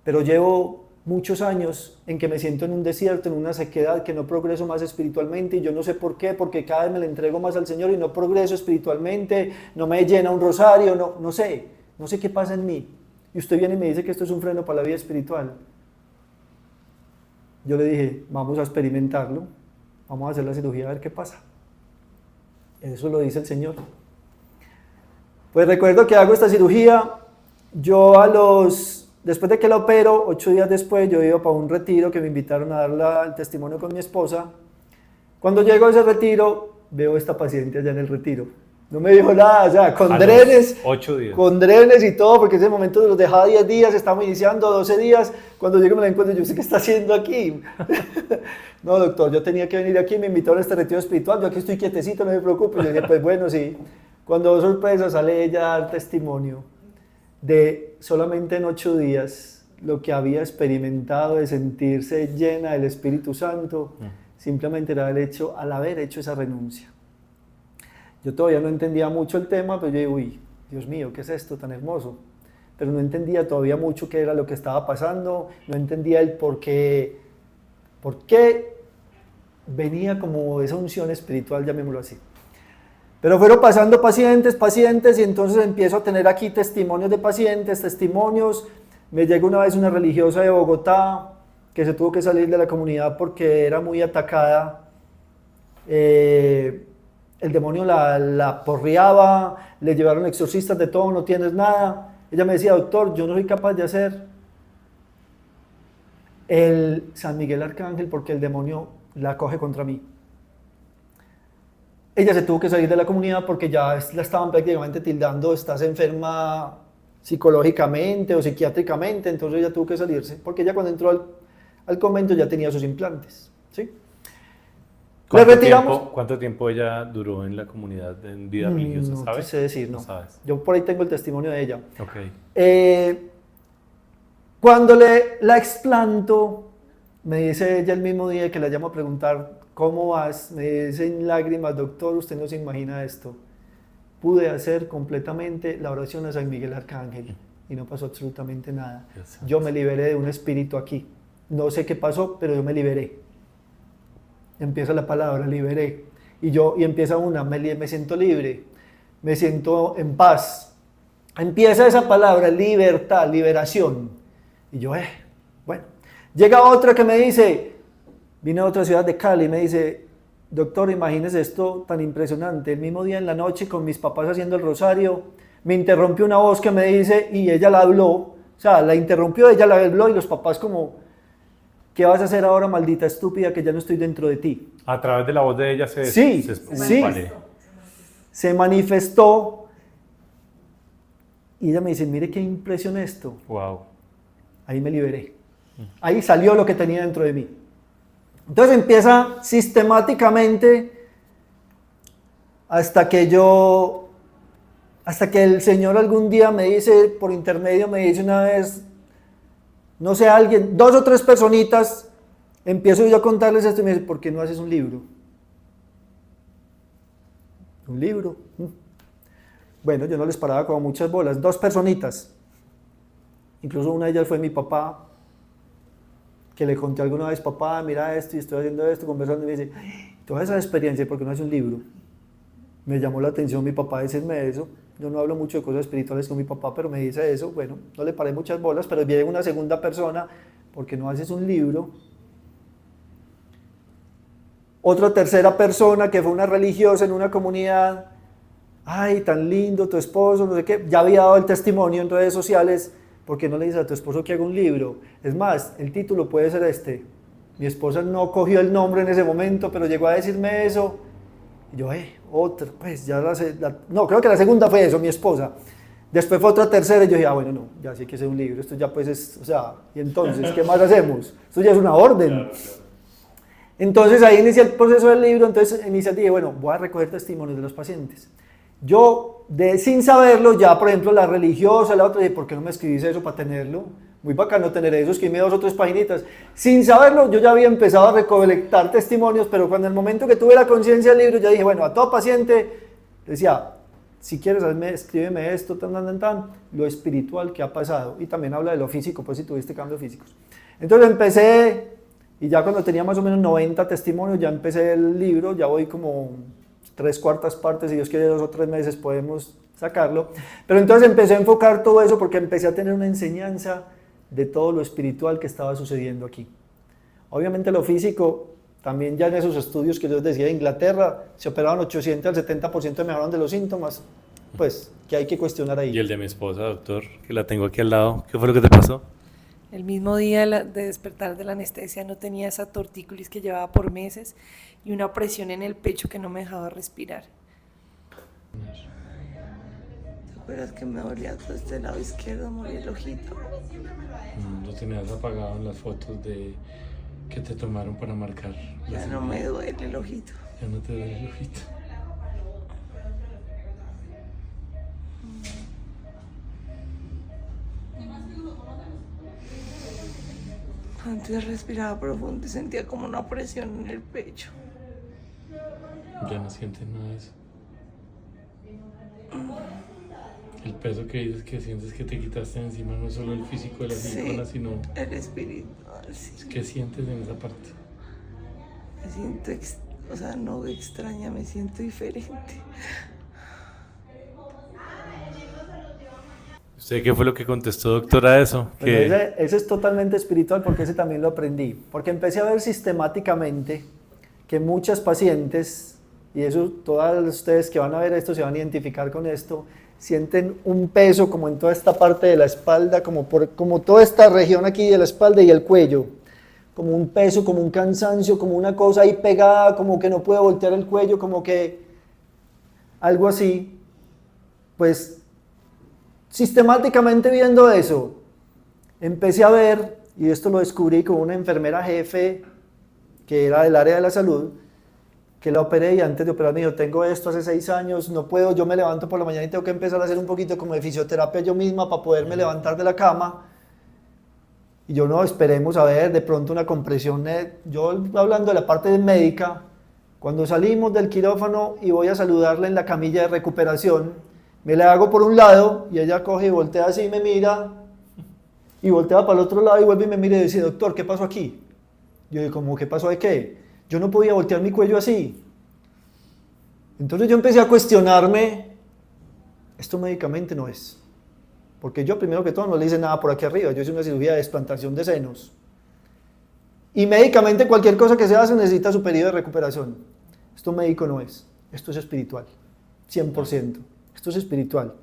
Pero llevo muchos años en que me siento en un desierto, en una sequedad, que no progreso más espiritualmente, y yo no sé por qué, porque cada vez me le entrego más al Señor y no progreso espiritualmente, no me llena un rosario, no sé qué pasa en mí. Y usted viene y me dice que esto es un freno para la vida espiritual. Yo le dije, vamos a experimentarlo, vamos a hacer la cirugía a ver qué pasa. Eso lo dice el Señor. Pues recuerdo que hago esta cirugía, después de que la opero, 8 días después, yo iba para un retiro que me invitaron a dar el testimonio con mi esposa. Cuando llego a ese retiro, veo a esta paciente allá en el retiro. No me dijo nada, o sea, con drenes, 8 días. Con drenes y todo, porque ese momento los dejaba 10 días, estamos iniciando 12 días, cuando llego me la encuentro, yo sé qué está haciendo aquí. No, doctor, yo tenía que venir aquí, me invitaron a este retiro espiritual, yo aquí estoy quietecito, no me preocupe. Yo dije, pues bueno, sí. Cuando sorpresa sale ella a dar testimonio de solamente en 8 días lo que había experimentado de sentirse llena del Espíritu Santo, simplemente era al haber hecho esa renuncia. Yo todavía no entendía mucho el tema, pero yo digo, uy, Dios mío, ¿qué es esto tan hermoso? Pero no entendía todavía mucho qué era lo que estaba pasando, no entendía el por qué venía como esa unción espiritual, llamémoslo así. Pero fueron pasando pacientes, y entonces empiezo a tener aquí testimonios de pacientes, Me llega una vez una religiosa de Bogotá que se tuvo que salir de la comunidad porque era muy atacada. El demonio la porreaba, le llevaron exorcistas de todo, no tienes nada. Ella me decía, doctor, yo no soy capaz de hacer el San Miguel Arcángel porque el demonio la coge contra mí. Ella se tuvo que salir de la comunidad porque ya la estaban prácticamente tildando, estás enferma psicológicamente o psiquiátricamente, entonces ella tuvo que salirse, porque ella cuando entró al convento ya tenía sus implantes, ¿sí? Le retiramos. ¿Cuánto tiempo ella duró en la comunidad en vida religiosa? No ¿Sabes? te sé decir, no. No sabes. Yo por ahí tengo el testimonio de ella. Ok. Cuando la explanto, me dice ella el mismo día que la llamo a preguntar, ¿cómo vas? Me dice en lágrimas, doctor, usted no se imagina esto. Pude hacer completamente la oración a San Miguel Arcángel y no pasó absolutamente nada. Yo me liberé de un espíritu aquí. No sé qué pasó, pero yo me liberé. Empieza la palabra, liberé. Y empieza me siento libre, me siento en paz. Empieza esa palabra, libertad, liberación. Y yo, bueno. Llega otra que me dice, vine a otra ciudad de Cali, me dice, doctor, imagínese esto tan impresionante. El mismo día en la noche con mis papás haciendo el rosario, me interrumpió una voz que me dice, y ella la habló, o sea, la interrumpió, ella la habló y los papás como, ¿qué vas a hacer ahora, maldita estúpida, que ya no estoy dentro de ti? A través de la voz de ella sí, se manifestó. Y ella me dice, mire qué impresión esto. Wow. Ahí me liberé. Ahí salió lo que tenía dentro de mí. Entonces empieza sistemáticamente hasta que el Señor algún día me dice, por intermedio me dice una vez, no sé, alguien, 2 o 3 personitas, empiezo yo a contarles esto y me dice, ¿por qué no haces un libro? ¿Un libro? Bueno, yo no les paraba como muchas bolas, 2 personitas. Incluso una de ellas fue mi papá, que le conté alguna vez, papá, mira esto y estoy haciendo esto, conversando, y me dice, toda esa experiencia, ¿por qué no haces un libro? Me llamó la atención mi papá decirme eso. Yo no hablo mucho de cosas espirituales con mi papá, pero me dice eso. Bueno, no le paré muchas bolas, pero viene una segunda persona, ¿por qué no haces un libro? Otra tercera persona que fue una religiosa en una comunidad, ay, tan lindo tu esposo, no sé qué, ya había dado el testimonio en redes sociales, ¿por qué no le dices a tu esposo que haga un libro? Es más, el título puede ser este. Mi esposa no cogió el nombre en ese momento, pero llegó a decirme eso. Y yo, otra, pues ya no, creo que la segunda fue eso, mi esposa. Después fue otra tercera y yo dije, bueno, no, ya sí hay que hacer un libro, esto ya pues es, o sea, y entonces, ¿qué más hacemos? Esto ya es una orden. Claro. Entonces ahí inicia el proceso del libro, entonces dije, bueno, voy a recoger testimonios de los pacientes. Yo, sin saberlo, ya por ejemplo la religiosa, la otra, dije, ¿por qué no me escribís eso para tenerlo? Muy bacano tener eso, escribí 2 o 3 paginitas. Sin saberlo, yo ya había empezado a recolectar testimonios, pero cuando en el momento que tuve la conciencia del libro, ya dije, bueno, a todo paciente, decía, si quieres, escríbeme esto, lo espiritual que ha pasado. Y también habla de lo físico, pues si tuviste cambios físicos. Entonces empecé, y ya cuando tenía más o menos 90 testimonios, ya empecé el libro, ya voy como 3/4 partes, si Dios quiere 2 o 3 meses podemos sacarlo. Pero entonces empecé a enfocar todo eso porque empecé a tener una enseñanza de todo lo espiritual que estaba sucediendo aquí. Obviamente lo físico, también ya en esos estudios que yo les decía de Inglaterra, se operaban 800 al 70% mejoraron de los síntomas, pues que hay que cuestionar ahí. ¿Y el de mi esposa, doctor, que la tengo aquí al lado, qué fue lo que te pasó? El mismo día de despertar de la anestesia no tenía esa tortícolis que llevaba por meses y una presión en el pecho que no me dejaba respirar. ¿Te acuerdas que me dolía todo este lado izquierdo, me dolía el ojito? Lo tenías apagado en las fotos que te tomaron para marcar. Ya no me duele el ojito. Ya no te duele el ojito. Antes respiraba profundo y sentía como una presión en el pecho. Ya no sientes nada de eso. El peso que dices que sientes que te quitaste de encima no es solo el físico de la silicona, sino el espiritual. Sí. ¿Qué sientes en esa parte? Me siento, no extraña, me siento diferente. ¿Usted qué fue lo que contestó, doctora, a eso? Bueno, ese es totalmente espiritual porque ese también lo aprendí. Porque empecé a ver sistemáticamente que muchas pacientes, y eso todas ustedes que van a ver esto se van a identificar con esto, sienten un peso como en toda esta parte de la espalda, como toda esta región aquí de la espalda y el cuello. Como un peso, como un cansancio, como una cosa ahí pegada, como que no puedo voltear el cuello, como que algo así. Pues sistemáticamente viendo eso, empecé a ver, y esto lo descubrí con una enfermera jefe que era del área de la salud, que la operé y antes de operar me dijo, tengo esto hace 6 años, no puedo, yo me levanto por la mañana y tengo que empezar a hacer un poquito como de fisioterapia yo misma para poderme levantar de la cama. Y yo no, esperemos a ver, de pronto una compresión. Yo hablando de la parte médica, cuando salimos del quirófano y voy a saludarla en la camilla de recuperación, me la hago por un lado y ella coge y voltea así y me mira, y voltea para el otro lado y vuelve y me mira y dice, doctor, ¿qué pasó aquí? Yo digo, ¿cómo qué pasó de qué? Yo no podía voltear mi cuello así. Entonces yo empecé a cuestionarme, esto médicamente no es. Porque yo primero que todo no le hice nada por aquí arriba, yo hice una cirugía de explantación de senos. Y médicamente cualquier cosa que se hace necesita su periodo de recuperación. Esto médico no es, esto es espiritual, 100%. Esto es espiritual.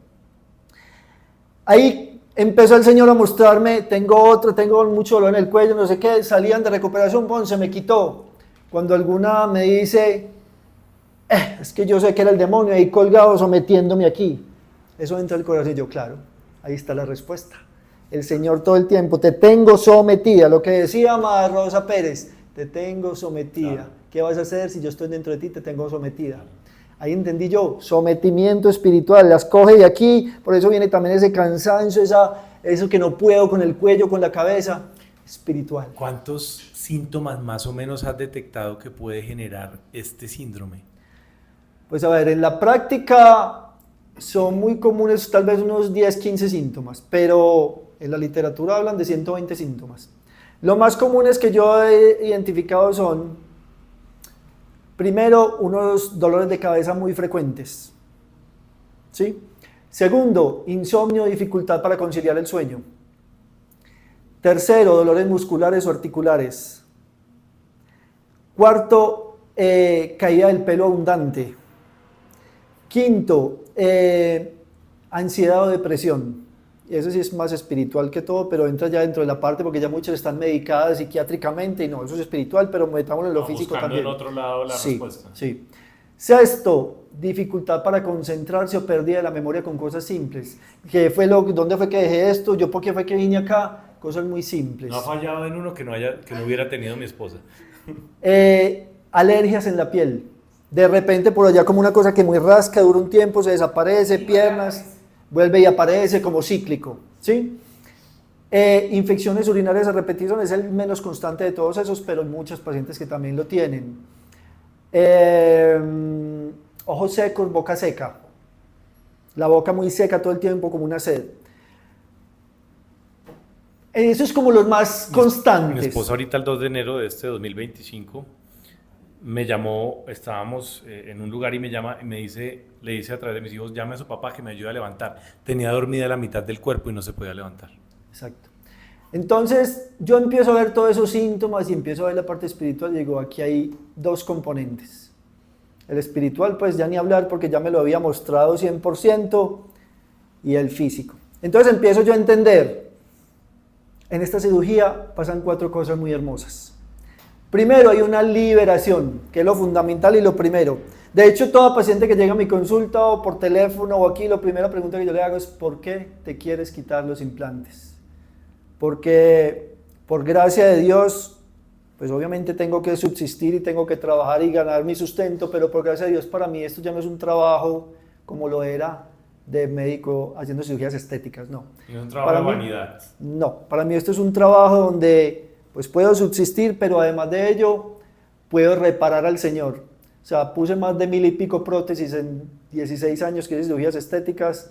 Ahí empezó el Señor a mostrarme, tengo mucho dolor en el cuello, no sé qué, salían de recuperación, ¡pum!, se me quitó. Cuando alguna me dice, es que yo sé que era el demonio ahí colgado sometiéndome aquí. Eso entra al corazón y yo, claro, ahí está la respuesta. El Señor todo el tiempo, te tengo sometida, lo que decía Madre Rosa Pérez, te tengo sometida. Claro. ¿Qué vas a hacer si yo estoy dentro de ti? Te tengo sometida. Ahí entendí yo, sometimiento espiritual, las coge de aquí, por eso viene también ese cansancio, eso que no puedo con el cuello, con la cabeza, espiritual. ¿Cuántos síntomas más o menos has detectado que puede generar este síndrome? Pues a ver, en la práctica son muy comunes tal vez unos 10, 15 síntomas, pero en la literatura hablan de 120 síntomas. Lo más comunes que yo he identificado son, primero, unos dolores de cabeza muy frecuentes, ¿sí? Segundo, insomnio, dificultad para conciliar el sueño. Tercero, dolores musculares o articulares. Cuarto, caída del pelo abundante. Quinto, ansiedad o depresión. Eso sí es más espiritual que todo, pero entra ya dentro de la parte porque ya muchas están medicadas psiquiátricamente y no, eso es espiritual, pero metámoslo en lo físico también. En otro lado la respuesta. Sí. Sexto, dificultad para concentrarse o pérdida de la memoria con cosas simples. ¿Dónde fue que dejé esto? ¿Yo por qué fue que vine acá? Cosas muy simples. No ha fallado en uno que no hubiera tenido mi esposa. Alergias en la piel. De repente por allá como una cosa que muy rasca, dura un tiempo, se desaparece, piernas, vuelve y aparece como cíclico, ¿sí? Infecciones urinarias a repetición es el menos constante de todos esos, pero hay muchos pacientes que también lo tienen. Ojos secos, boca seca. La boca muy seca todo el tiempo como una sed. Eso es como los más constantes. Mi esposa ahorita el 2 de enero de este 2025 me llamó, estábamos en un lugar y me llama y le dice a través de mis hijos, llame a su papá que me ayude a levantar. Tenía dormida la mitad del cuerpo y no se podía levantar. Exacto. Entonces yo empiezo a ver todos esos síntomas y empiezo a ver la parte espiritual y digo, aquí hay dos componentes. El espiritual pues ya ni hablar porque ya me lo había mostrado 100% y el físico. Entonces empiezo yo a entender, en esta cirugía pasan 4 cosas muy hermosas. Primero, hay una liberación, que es lo fundamental y lo primero. De hecho, toda paciente que llega a mi consulta o por teléfono o aquí, la primera pregunta que yo le hago es ¿por qué te quieres quitar los implantes? Porque por gracia de Dios, pues obviamente tengo que subsistir y tengo que trabajar y ganar mi sustento, pero por gracia de Dios para mí esto ya no es un trabajo como lo era de médico haciendo cirugías estéticas, no. ¿Es un trabajo de vanidad? No, para mí esto es un trabajo donde pues puedo subsistir, pero además de ello puedo reparar al Señor. O sea, puse más de 1000 y pico prótesis en 16 años que hice cirugías estéticas.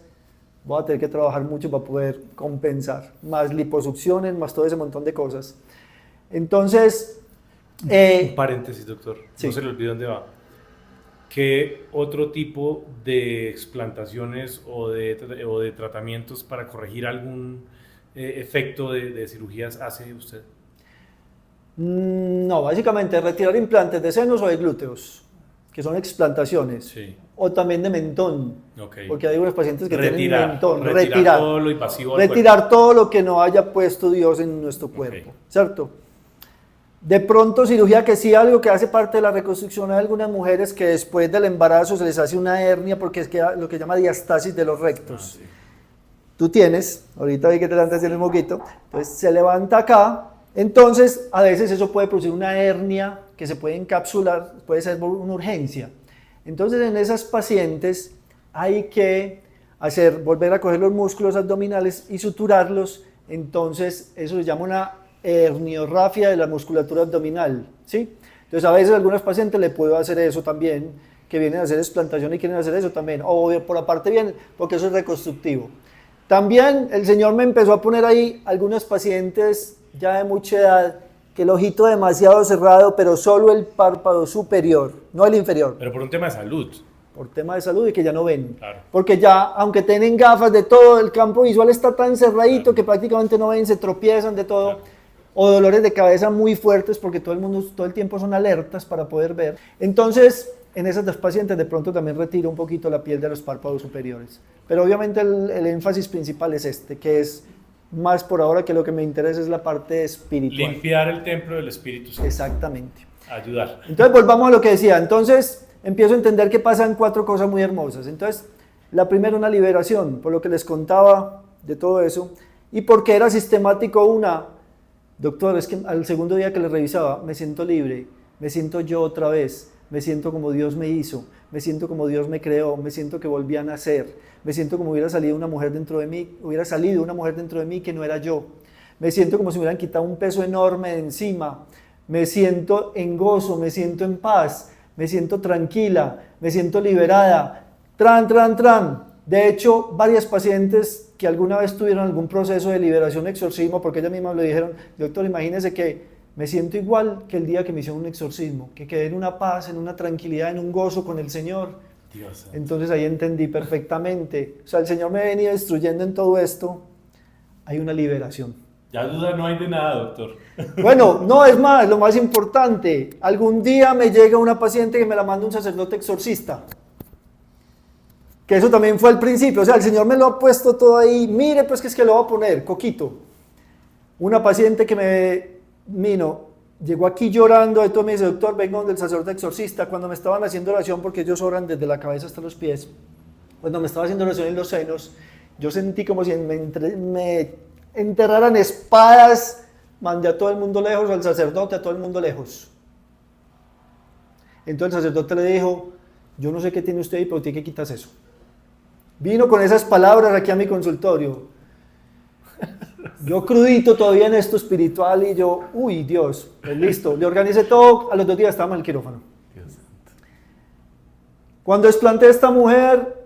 Voy a tener que trabajar mucho para poder compensar, más liposucciones, más todo ese montón de cosas. Entonces... un paréntesis, doctor, sí. No se le olvide dónde va. ¿Qué otro tipo de explantaciones o de tratamientos para corregir algún efecto de cirugías hace usted? No, básicamente retirar implantes de senos o de glúteos, que son explantaciones, sí. O también de mentón, okay. Porque hay unos pacientes que tienen mentón. Retirar todo lo invasivo del cuerpo. Todo lo que no haya puesto Dios en nuestro cuerpo, okay. ¿Cierto? De pronto cirugía que sí, algo que hace parte de la reconstrucción. Hay algunas mujeres que después del embarazo se les hace una hernia porque es que lo que llama diastasis de los rectos. Sí. Tú tienes, ahorita vi que te levantas en el moquito, entonces se levanta acá. Entonces, a veces eso puede producir una hernia que se puede encapsular, puede ser una urgencia. Entonces en esas pacientes hay que volver a coger los músculos abdominales y suturarlos. Entonces eso se llama una herniorrafia de la musculatura abdominal, ¿sí? Entonces a veces a algunos pacientes le puedo hacer eso también, que vienen a hacer explantación y quieren hacer eso también, o por aparte bien, porque eso es reconstructivo. También el Señor me empezó a poner ahí algunos pacientes ya de mucha edad, que el ojito demasiado cerrado, pero solo el párpado superior, no el inferior. Pero por un tema de salud. Por tema de salud y que ya no ven. Claro. Porque ya, aunque tienen gafas de todo, el campo visual está tan cerradito que prácticamente no ven, se tropiezan de todo. Claro. O dolores de cabeza muy fuertes porque todo el tiempo son alertas para poder ver. Entonces, en esas dos pacientes de pronto también retiro un poquito la piel de los párpados superiores. Pero obviamente el énfasis principal es este, que es más por ahora, que lo que me interesa es la parte espiritual. Limpiar el templo del Espíritu Santo. Exactamente. Ayudar. Entonces volvamos a lo que decía. Entonces empiezo a entender que pasan 4 cosas muy hermosas. Entonces la primera, una liberación, por lo que les contaba de todo eso. Y porque era sistemático doctor, es que al segundo día que le revisaba, me siento libre, me siento yo otra vez, me siento como Dios me hizo, me siento como Dios me creó, me siento que volví a nacer, me siento como hubiera salido una mujer dentro de mí que no era yo, me siento como si me hubieran quitado un peso enorme de encima, me siento en gozo, me siento en paz, me siento tranquila, me siento liberada, De hecho, varias pacientes que alguna vez tuvieron algún proceso de liberación, exorcismo, porque ellas mismas le dijeron, doctor, imagínese que me siento igual que el día que me hicieron un exorcismo, que quedé en una paz, en una tranquilidad, en un gozo con el Señor. Dios. Entonces ahí entendí perfectamente. O sea, el Señor me ha venido instruyendo en todo esto. Hay una liberación. Ya duda no hay de nada, doctor. Bueno, no, es más, lo más importante. Algún día me llega una paciente que me la manda un sacerdote exorcista. Que eso también fue al principio. O sea, el Señor me lo ha puesto todo ahí. Mire, pues que es que lo va a poner, Coquito. Una paciente que llegó aquí llorando, entonces me dice, doctor, vengo del sacerdote exorcista. Cuando me estaban haciendo oración, porque ellos oran desde la cabeza hasta los pies, cuando me estaba haciendo oración en los senos, yo sentí como si me enterraran espadas, mandé a todo el mundo lejos, al sacerdote, a todo el mundo lejos. Entonces el sacerdote le dijo, yo no sé qué tiene usted ahí, pero tiene que quitarse eso. Vino con esas palabras aquí a mi consultorio. Yo crudito todavía en esto espiritual y yo, uy, Dios, pues listo, le organicé todo, a los 2 días estábamos en el quirófano. Dios santo. Cuando explanté a esta mujer,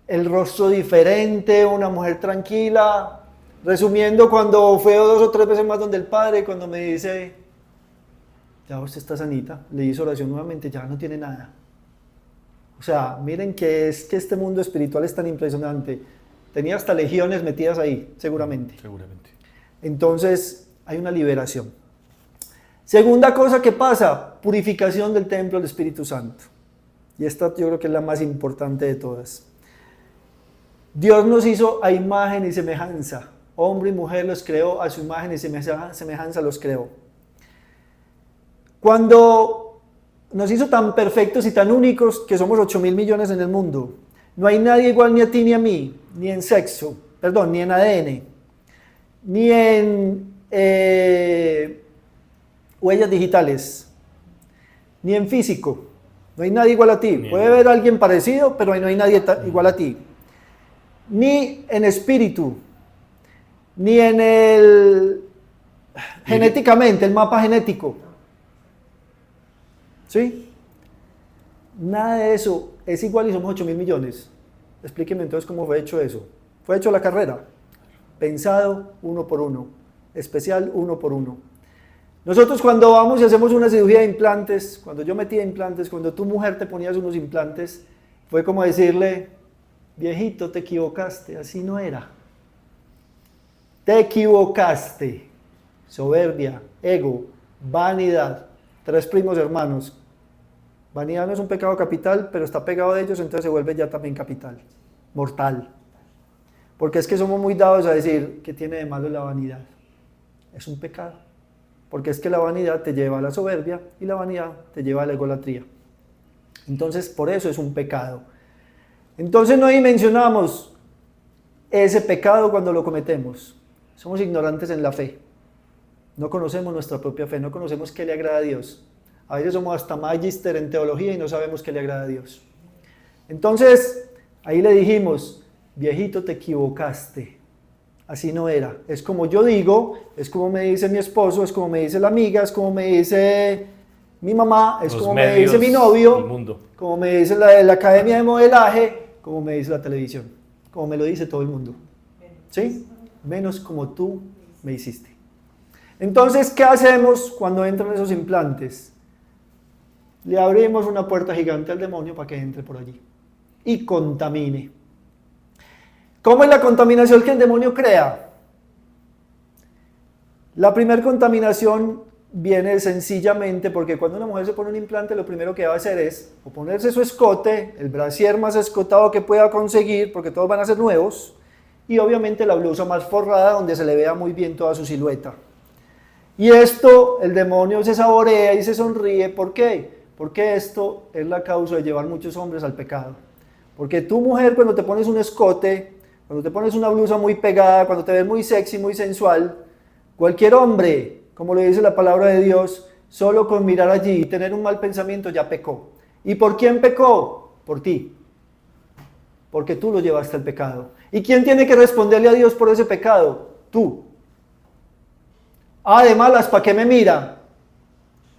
el rostro diferente, una mujer tranquila. Resumiendo, cuando fue 2 o 3 veces más donde el padre, cuando me dice, ya usted está sanita, le hizo oración nuevamente, ya no tiene nada. O sea, miren que es que este mundo espiritual es tan impresionante. Tenía hasta legiones metidas ahí, seguramente. Seguramente. Entonces, hay una liberación. Segunda cosa que pasa, purificación del templo del Espíritu Santo. Y esta yo creo que es la más importante de todas. Dios nos hizo a imagen y semejanza. Hombre y mujer los creó, a su imagen y semejanza los creó. Cuando nos hizo tan perfectos y tan únicos que somos 8.000 millones en el mundo, no hay nadie igual ni a ti ni a mí, ni en sexo, ni en ADN, ni en huellas digitales, ni en físico. No hay nadie igual a ti. Puede haber alguien parecido, pero no hay nadie igual a ti. Ni en espíritu, ni en genéticamente, el mapa genético. ¿Sí? Nada de eso es igual y somos 8.000 millones. Explíqueme entonces cómo fue hecho eso. Fue hecho la carrera. Pensado uno por uno. Especial uno por uno. Nosotros cuando vamos y hacemos una cirugía de implantes, cuando yo metía implantes, cuando tu mujer te ponías unos implantes, fue como decirle, viejito, te equivocaste, así no era. Te equivocaste. Soberbia, ego, vanidad. 3 primos hermanos. Vanidad no es un pecado capital, pero está pegado de ellos, entonces se vuelve ya también capital, mortal. Porque es que somos muy dados a decir que tiene de malo la vanidad. Es un pecado. Porque es que la vanidad te lleva a la soberbia y la vanidad te lleva a la egolatría. Entonces, por eso es un pecado. Entonces no dimensionamos ese pecado cuando lo cometemos. Somos ignorantes en la fe. No conocemos nuestra propia fe, no conocemos qué le agrada a Dios. A veces somos hasta magíster en teología y no sabemos qué le agrada a Dios. Entonces, ahí le dijimos, viejito, te equivocaste. Así no era. Es como yo digo, es como me dice mi esposo, es como me dice la amiga, es como me dice mi mamá, es Los como me medios, dice mi novio, el mundo. como me dice la academia de modelaje, como me dice la televisión, como me lo dice todo el mundo. ¿Sí? Menos como tú me hiciste. Entonces, ¿qué hacemos cuando entran esos implantes? Le abrimos una puerta gigante al demonio para que entre por allí y contamine. ¿Cómo es la contaminación que el demonio crea? La primera contaminación viene sencillamente porque cuando una mujer se pone un implante, lo primero que va a hacer es o ponerse su escote, el brasier más escotado que pueda conseguir, porque todos van a ser nuevos, y obviamente la blusa más forrada donde se le vea muy bien toda su silueta. Y esto el demonio se saborea y se sonríe. ¿Por qué? Porque esto es la causa de llevar muchos hombres al pecado. Porque tú, mujer, cuando te pones un escote, cuando te pones una blusa muy pegada, cuando te ves muy sexy, muy sensual, cualquier hombre, como le dice la palabra de Dios, solo con mirar allí y tener un mal pensamiento ya pecó. ¿Y por quién pecó? Por ti. Porque tú lo llevaste al pecado. ¿Y quién tiene que responderle a Dios por ese pecado? Tú. Ah, de malas, ¿para qué me mira?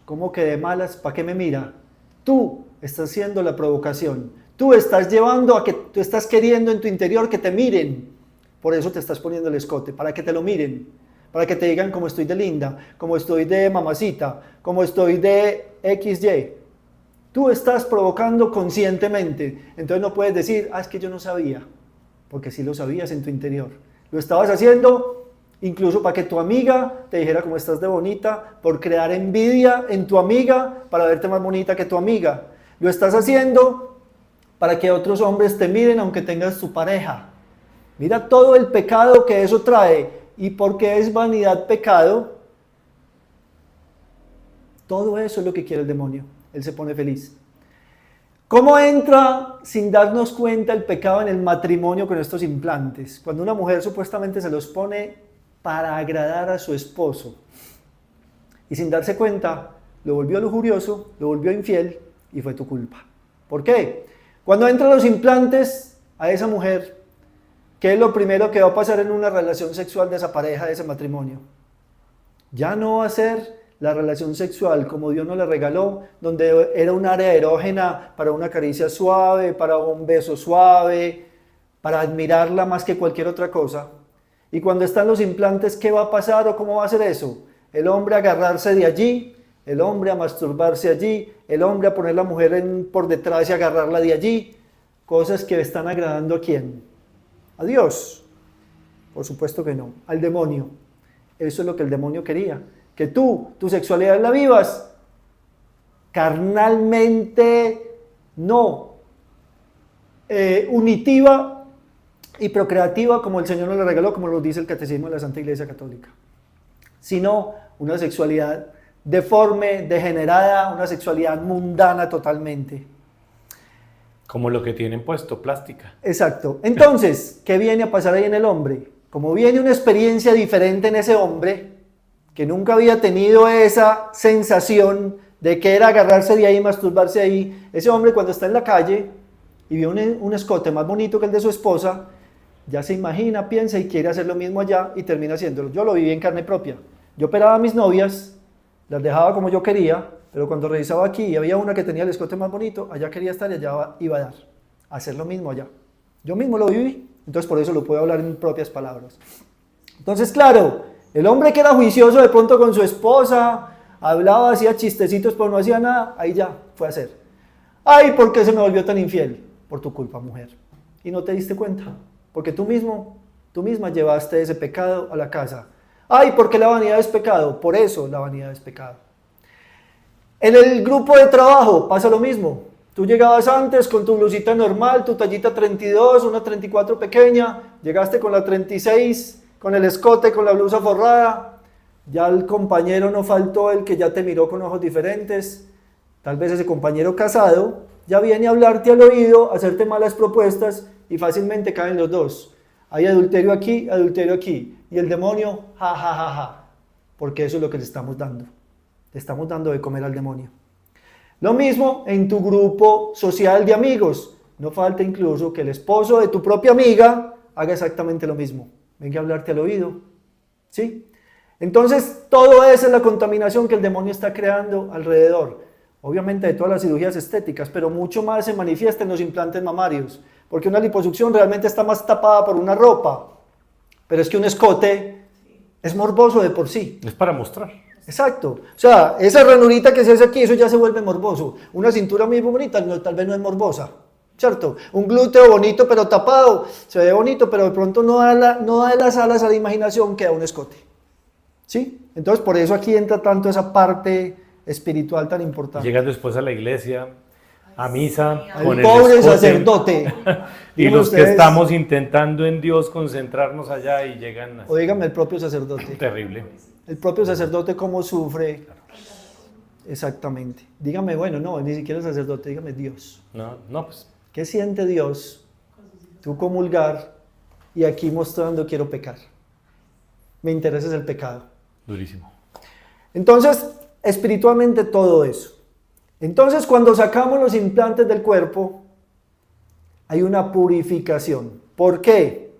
¿Cómo que de malas, para qué me mira? Tú estás haciendo la provocación. Tú estás llevando a que, tú estás queriendo en tu interior que te miren. Por eso te estás poniendo el escote, para que te lo miren. Para que te digan cómo estoy de linda, cómo estoy de mamacita, cómo estoy de XY. Tú estás provocando conscientemente. Entonces no puedes decir, es que yo no sabía. Porque sí lo sabías en tu interior. Lo estabas haciendo incluso para que tu amiga te dijera cómo estás de bonita, por crear envidia en tu amiga para verte más bonita que tu amiga. Lo estás haciendo para que otros hombres te miren aunque tengas tu pareja. Mira todo el pecado que eso trae. ¿Y por qué es vanidad pecado? Todo eso es lo que quiere el demonio. Él se pone feliz. ¿Cómo entra sin darnos cuenta el pecado en el matrimonio con estos implantes? Cuando una mujer supuestamente se los pone para agradar a su esposo y sin darse cuenta lo volvió lujurioso, lo volvió infiel y fue tu culpa. ¿Por qué? Cuando entran los implantes a esa mujer, ¿qué es lo primero que va a pasar en una relación sexual de esa pareja, de ese matrimonio? Ya no va a ser la relación sexual como Dios nos la regaló, donde era un área erógena para una caricia suave, para un beso suave, para admirarla más que cualquier otra cosa. Y cuando están los implantes, ¿qué va a pasar o cómo va a ser eso? El hombre a agarrarse de allí, el hombre a masturbarse allí, el hombre a poner la mujer por detrás y agarrarla de allí. Cosas que están agradando ¿a quién? ¿A Dios? Por supuesto que no, al demonio. Eso es lo que el demonio quería. Que tu sexualidad la vivas carnalmente, no unitiva y procreativa como el Señor nos la regaló, como lo dice el Catecismo de la Santa Iglesia Católica, sino una sexualidad deforme, degenerada, una sexualidad mundana totalmente. Como lo que tienen puesto, plástica. Exacto. Entonces, ¿qué viene a pasar ahí en el hombre? Como viene una experiencia diferente en ese hombre, que nunca había tenido esa sensación de que era agarrarse de ahí, masturbarse ahí, ese hombre cuando está en la calle y ve un escote más bonito que el de su esposa, ya se imagina, piensa y quiere hacer lo mismo allá y termina haciéndolo. Yo lo viví en carne propia. Yo operaba a mis novias, las dejaba como yo quería, pero cuando revisaba aquí y había una que tenía el escote más bonito, allá quería estar y allá iba a dar, a hacer lo mismo allá. Yo mismo lo viví, entonces por eso lo puedo hablar en mis propias palabras. Entonces, claro, el hombre que era juicioso de pronto con su esposa, hablaba, hacía chistecitos, pero no hacía nada, ahí ya fue a hacer. Ay, ¿por qué se me volvió tan infiel? Por tu culpa, mujer. Y no te diste cuenta, porque tú misma llevaste ese pecado a la casa. Ay, ¿por qué la vanidad es pecado? Por eso la vanidad es pecado. En el grupo de trabajo pasa lo mismo. Tú llegabas antes con tu blusita normal, tu tallita 32, una 34 pequeña, llegaste con la 36, con el escote, con la blusa forrada, ya el compañero no faltó el que ya te miró con ojos diferentes, tal vez ese compañero casado ya viene a hablarte al oído, a hacerte malas propuestas y fácilmente caen los dos. Hay adulterio aquí, y el demonio, ja, ja, ja, ja. porque eso es lo que le estamos dando. Le estamos dando de comer al demonio. Lo mismo en tu grupo social de amigos. No falta incluso que el esposo de tu propia amiga haga exactamente lo mismo. Venga a hablarte al oído. ¿Sí? Entonces, todo eso es la contaminación que el demonio está creando alrededor. Obviamente de todas las cirugías estéticas, pero mucho más se manifiesta en los implantes mamarios. Porque una liposucción realmente está más tapada por una ropa. Pero es que un escote es morboso de por sí. Es para mostrar. Exacto. O sea, esa ranurita que se hace aquí, eso ya se vuelve morboso. Una cintura muy bonita, no, tal vez no es morbosa. ¿Cierto? Un glúteo bonito pero tapado, se ve bonito, pero de pronto no da las alas a la imaginación que da un escote. ¿Sí? Entonces por eso aquí entra tanto esa parte espiritual tan importante. Llegas después a la iglesia, a misa, con El el pobre escote, sacerdote. y Díganme los que ustedes, estamos intentando en Dios concentrarnos allá y llegan así. o díganme el propio sacerdote. Terrible. El propio sacerdote cómo sufre. Exactamente. Dígame, bueno, no, ni siquiera el sacerdote, dígame Dios. No, pues ¿Qué siente Dios? Tú comulgar y aquí mostrando quiero pecar. Me interesa es el pecado. durísimo. Entonces, espiritualmente todo eso. Entonces, cuando sacamos los implantes del cuerpo, hay una purificación. ¿Por qué?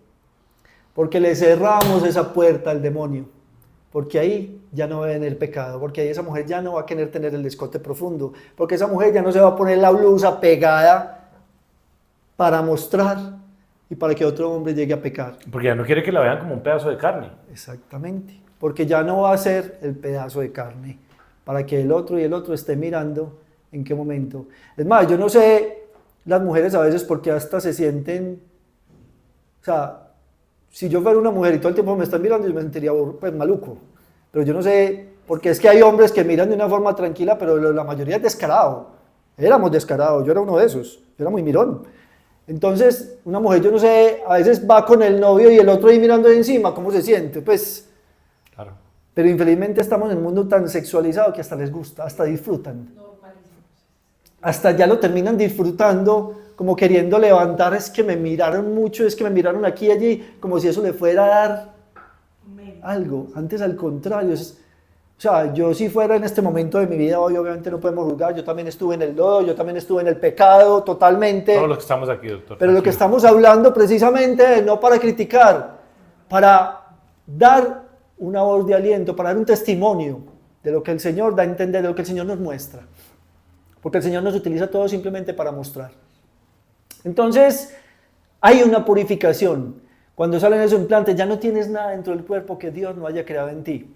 Porque le cerramos esa puerta al demonio. Porque ahí ya no va a venir el pecado. Porque ahí esa mujer ya no va a querer tener el escote profundo. Porque esa mujer ya no se va a poner la blusa pegada para mostrar y para que otro hombre llegue a pecar. Porque ya no quiere que la vean como un pedazo de carne. Exactamente. Porque ya no va a ser el pedazo de carne. Para que el otro y el otro esté mirando en qué momento. Es más, yo no sé las mujeres a veces porque hasta se sienten, o sea, si yo fuera una mujer y todo el tiempo me están mirando, yo me sentiría pues maluco. Pero yo no sé, porque es que hay hombres que miran de una forma tranquila, pero la mayoría es descarado. Éramos descarados, yo era uno de esos, yo era muy mirón. Entonces, una mujer, yo no sé, a veces va con el novio y el otro ahí mirando de encima, ¿cómo se siente? Pues, Claro. pero infelizmente estamos en un mundo tan sexualizado que hasta les gusta, hasta disfrutan. Hasta ya lo terminan disfrutando, como queriendo levantar, es que me miraron mucho, es que me miraron aquí y allí, como si eso le fuera a dar algo. Antes al contrario, o sea, yo si fuera en este momento de mi vida, hoy obviamente no podemos juzgar, yo también estuve en el lodo, yo también estuve en el pecado totalmente. Todos los que estamos aquí, doctor. Pero lo que estamos hablando precisamente es no para criticar, para dar una voz de aliento, para dar un testimonio de lo que el Señor da a entender, de lo que el Señor nos muestra. Porque el Señor nos utiliza todo simplemente para mostrar. Entonces, hay una purificación. Cuando salen esos implantes, ya no tienes nada dentro del cuerpo que Dios no haya creado en ti.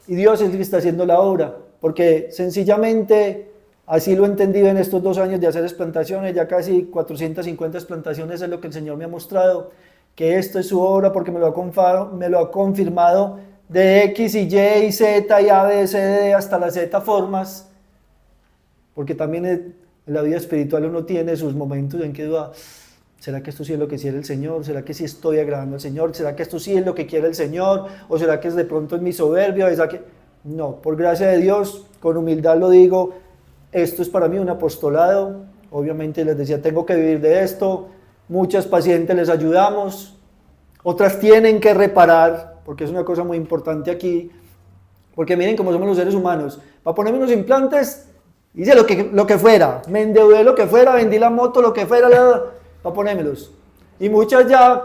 Y Dios es el que está haciendo la obra, porque sencillamente, así lo he entendido en estos 2 años de hacer explantaciones, ya casi 450 explantaciones es lo que el Señor me ha mostrado, que esto es su obra porque me lo ha confirmado de X y Y y Z y A, B, C, D hasta las Z formas, porque también en la vida espiritual uno tiene sus momentos en que duda, ¿será que esto sí es lo que quiere el Señor? ¿Será que sí estoy agradando al Señor? ¿Será que esto sí es lo que quiere el Señor? ¿O será que es de pronto en mi soberbia? ¿Será que...? No, por gracia de Dios, con humildad lo digo, esto es para mí un apostolado. Obviamente les decía, tengo que vivir de esto. Muchas pacientes les ayudamos. Otras tienen que reparar, porque es una cosa muy importante aquí. Porque miren cómo somos los seres humanos. Para ponerme unos implantes, hice lo que fuera. Me endeudé lo que fuera, vendí la moto, lo que fuera, para ponérmelos. Y muchas ya,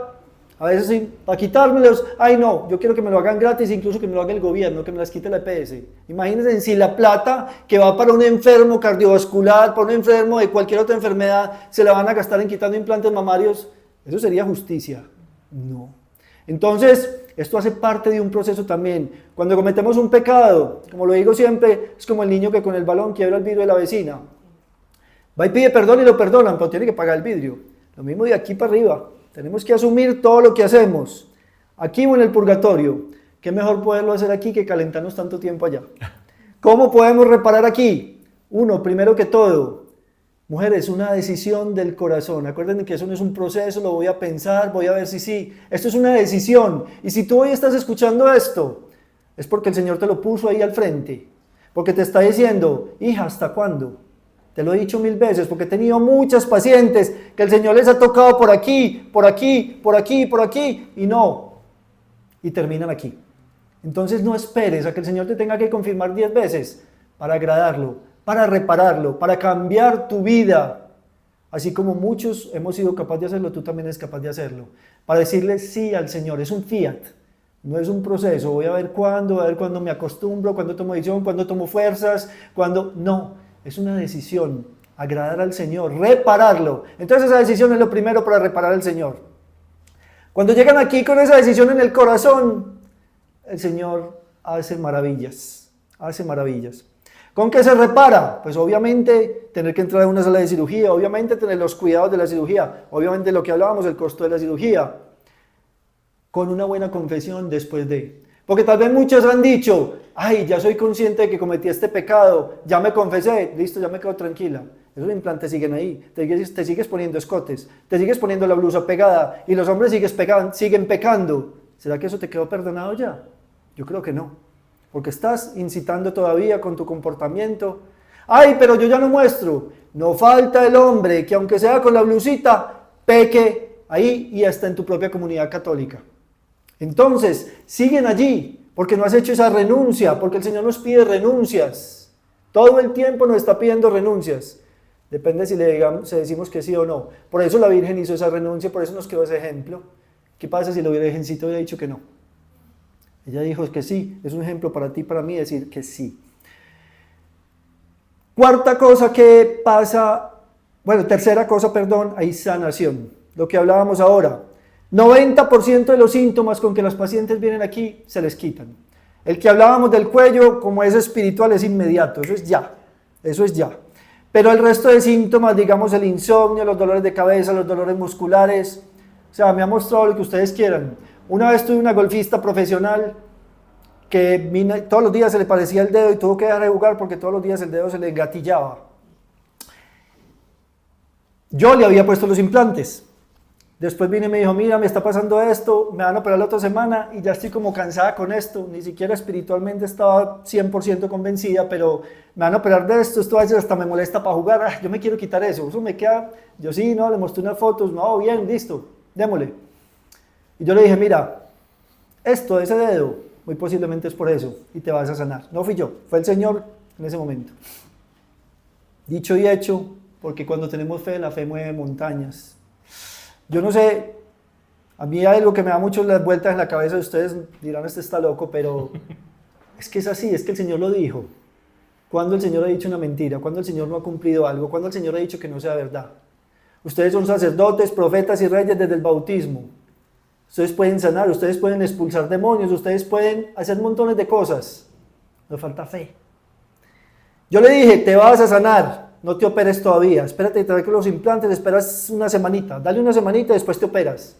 a veces sí, para quitármelos, ay no, yo quiero que me lo hagan gratis, incluso que me lo haga el gobierno, que me las quite la EPS. Imagínense si la plata que va para un enfermo cardiovascular, para un enfermo de cualquier otra enfermedad, se la van a gastar en quitando implantes mamarios, eso sería justicia. No. Entonces, esto hace parte de un proceso también. Cuando cometemos un pecado, como lo digo siempre, es como el niño que con el balón quiebra el vidrio de la vecina. Va y pide perdón y lo perdonan, pero tiene que pagar el vidrio. Lo mismo de aquí para arriba. Tenemos que asumir todo lo que hacemos, aquí o en el purgatorio. ¿Qué mejor poderlo hacer aquí que calentarnos tanto tiempo allá? ¿Cómo podemos reparar aquí? Uno, primero que todo, mujeres, una decisión del corazón. Acuérdense que eso no es un proceso, lo voy a pensar, voy a ver si sí. Esto es una decisión. Y si tú hoy estás escuchando esto, es porque el Señor te lo puso ahí al frente. Porque te está diciendo, hija, ¿hasta cuándo? Te lo he dicho 1000 veces, porque he tenido muchas pacientes que el Señor les ha tocado por aquí, por aquí, por aquí, por aquí, y no. Y terminan aquí. Entonces no esperes a que el Señor te tenga que confirmar 10 veces para agradarlo, para repararlo, para cambiar tu vida. Así como muchos hemos sido capaces de hacerlo, tú también eres capaz de hacerlo. Para decirle sí al Señor, es un fiat, no es un proceso. Voy a ver cuándo me acostumbro, cuándo tomo decisión, cuándo tomo fuerzas, cuándo... No, es una decisión, agradar al Señor, repararlo. Entonces esa decisión es lo primero para reparar al Señor. Cuando llegan aquí con esa decisión en el corazón, el Señor hace maravillas, hace maravillas. ¿Con qué se repara? Pues obviamente tener que entrar en una sala de cirugía, obviamente tener los cuidados de la cirugía, obviamente lo que hablábamos, el costo de la cirugía, con una buena confesión después de. Porque tal vez muchos han dicho, ay, ya soy consciente de que cometí este pecado, ya me confesé, listo, ya me quedo tranquila. Esos implantes siguen ahí, te sigues poniendo escotes, te sigues poniendo la blusa pegada y los hombres siguen pecando. ¿Será que eso te quedó perdonado ya? Yo creo que no. Porque estás incitando todavía con tu comportamiento. Ay, pero yo ya no muestro. No falta el hombre que aunque sea con la blusita, peque ahí y hasta en tu propia comunidad católica. Entonces, siguen allí porque no has hecho esa renuncia, porque el Señor nos pide renuncias. Todo el tiempo nos está pidiendo renuncias. Depende si le decimos que sí o no. Por eso la Virgen hizo esa renuncia, por eso nos quedó ese ejemplo. ¿Qué pasa si la Virgencita hubiera dicho que no? Ella dijo que sí, es un ejemplo para ti, para mí, decir que sí. Tercera cosa, hay sanación. Lo que hablábamos ahora. 90% de los síntomas con que los pacientes vienen aquí se les quitan. El que hablábamos del cuello, como es espiritual, es inmediato, eso es ya. Pero el resto de síntomas, digamos el insomnio, los dolores de cabeza, los dolores musculares, o sea, me ha mostrado lo que ustedes quieran. Una vez tuve una golfista profesional que todos los días se le parecía el dedo y tuvo que dejar de jugar porque todos los días el dedo se le engatillaba. Yo le había puesto los implantes. Después vine y me dijo, mira, me está pasando esto, me van a operar la otra semana y ya estoy como cansada con esto. Ni siquiera espiritualmente estaba 100% convencida, pero me van a operar de esto a veces hasta me molesta para jugar. Yo me quiero quitar eso me queda. Yo sí, no, le mostré unas fotos, no, bien, listo, démosle. Y yo le dije, mira, ese dedo, muy posiblemente es por eso, y te vas a sanar. No fui yo, fue el Señor en ese momento. Dicho y hecho, porque cuando tenemos fe, la fe mueve montañas. Yo no sé, a mí hay algo que me da mucho las vueltas en la cabeza, ustedes dirán, este está loco, pero es que es así, es que el Señor lo dijo. ¿Cuándo el Señor ha dicho una mentira? ¿Cuándo el Señor no ha cumplido algo? ¿Cuándo el Señor ha dicho que no sea verdad? Ustedes son sacerdotes, profetas y reyes desde el bautismo. Ustedes pueden sanar, ustedes pueden expulsar demonios, ustedes pueden hacer montones de cosas. Nos falta fe. Yo le dije, te vas a sanar, no te operes todavía. Espérate, te traigo los implantes, esperas una semanita. Dale una semanita y después te operas.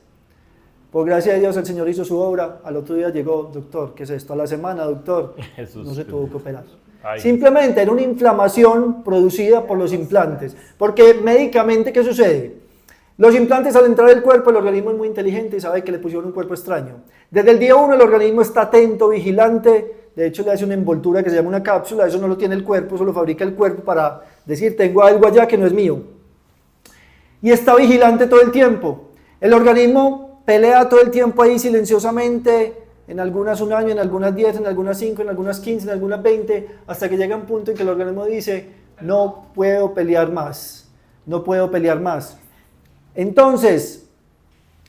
Por gracia de Dios el Señor hizo su obra. Al otro día llegó, doctor, ¿qué es esto? A la semana, doctor, Jesús, no se tuvo que operar. Ay. Simplemente era una inflamación producida por los implantes. Porque médicamente, ¿qué sucede? Los implantes al entrar al cuerpo, el organismo es muy inteligente y sabe que le pusieron un cuerpo extraño. Desde el día 1 el organismo está atento, vigilante, de hecho le hace una envoltura que se llama una cápsula, eso no lo tiene el cuerpo, eso lo fabrica el cuerpo para decir, tengo algo allá que no es mío. Y está vigilante todo el tiempo. El organismo pelea todo el tiempo ahí silenciosamente, en algunas 1 año, en algunas 10, en algunas 5, en algunas 15, en algunas 20, hasta que llega un punto en que el organismo dice, no puedo pelear más, no puedo pelear más. Entonces,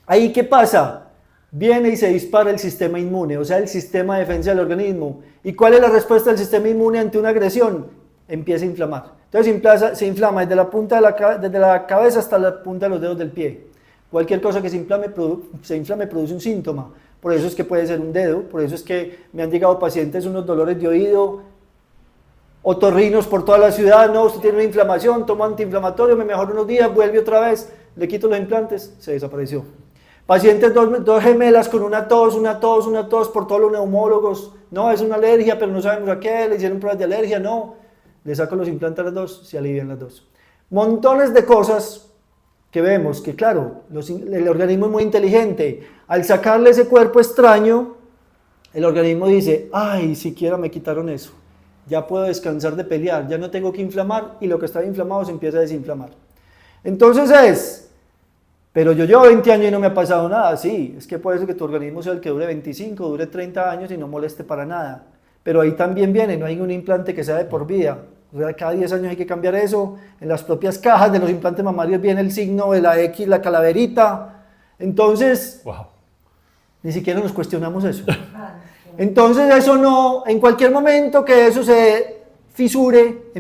¿ahí qué pasa? Viene y se dispara el sistema inmune, o sea, el sistema de defensa del organismo. ¿Y cuál es la respuesta del sistema inmune ante una agresión? Empieza a inflamar. Entonces se inflama desde la cabeza hasta la punta de los dedos del pie. Cualquier cosa que se inflame produce un síntoma. Por eso es que puede ser un dedo, por eso es que me han llegado pacientes unos dolores de oído, otorrinos por toda la ciudad. No, usted tiene una inflamación, toma antiinflamatorio, me mejora unos días, vuelve otra vez. Le quito los implantes, se desapareció. Pacientes dos gemelas con una tos por todos los neumólogos. No, es una alergia, pero no sabemos a qué, le hicieron pruebas de alergia, no. Le saco los implantes a las dos, se alivian las dos. Montones de cosas que vemos, que claro, el organismo es muy inteligente. Al sacarle ese cuerpo extraño, el organismo dice, ay, siquiera me quitaron eso. Ya puedo descansar de pelear, ya no tengo que inflamar y lo que estaba inflamado se empieza a desinflamar. Entonces Pero yo llevo 20 años y no me ha pasado nada. Sí, es que puede ser que tu organismo sea el que dure 25, dure 30 años y no moleste para nada. Pero ahí también viene, no hay un implante que sea de por vida. O sea, cada 10 años hay que cambiar eso. En las propias cajas de los implantes mamarios viene el signo de la X, la calaverita. Entonces, Wow. ni siquiera nos cuestionamos eso. Entonces eso no, en cualquier momento que eso se fisure,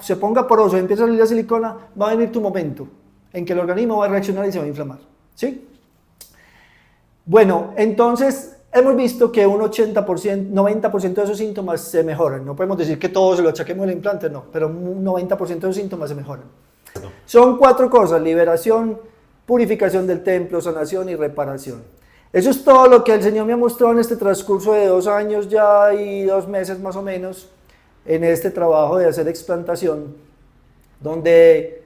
se ponga poroso, empiece a salir la silicona, va a venir tu momento en que el organismo va a reaccionar y se va a inflamar. ¿Sí? Bueno, entonces hemos visto que un 80%, 90% de esos síntomas se mejoran. No podemos decir que todos se lo achaquemos al implante, no, pero un 90% de los síntomas se mejoran. Son 4 cosas: liberación, purificación del templo, sanación y reparación. Eso es todo lo que el Señor me ha mostrado en este transcurso de 2 años ya y 2 meses más o menos, en este trabajo de hacer explantación, donde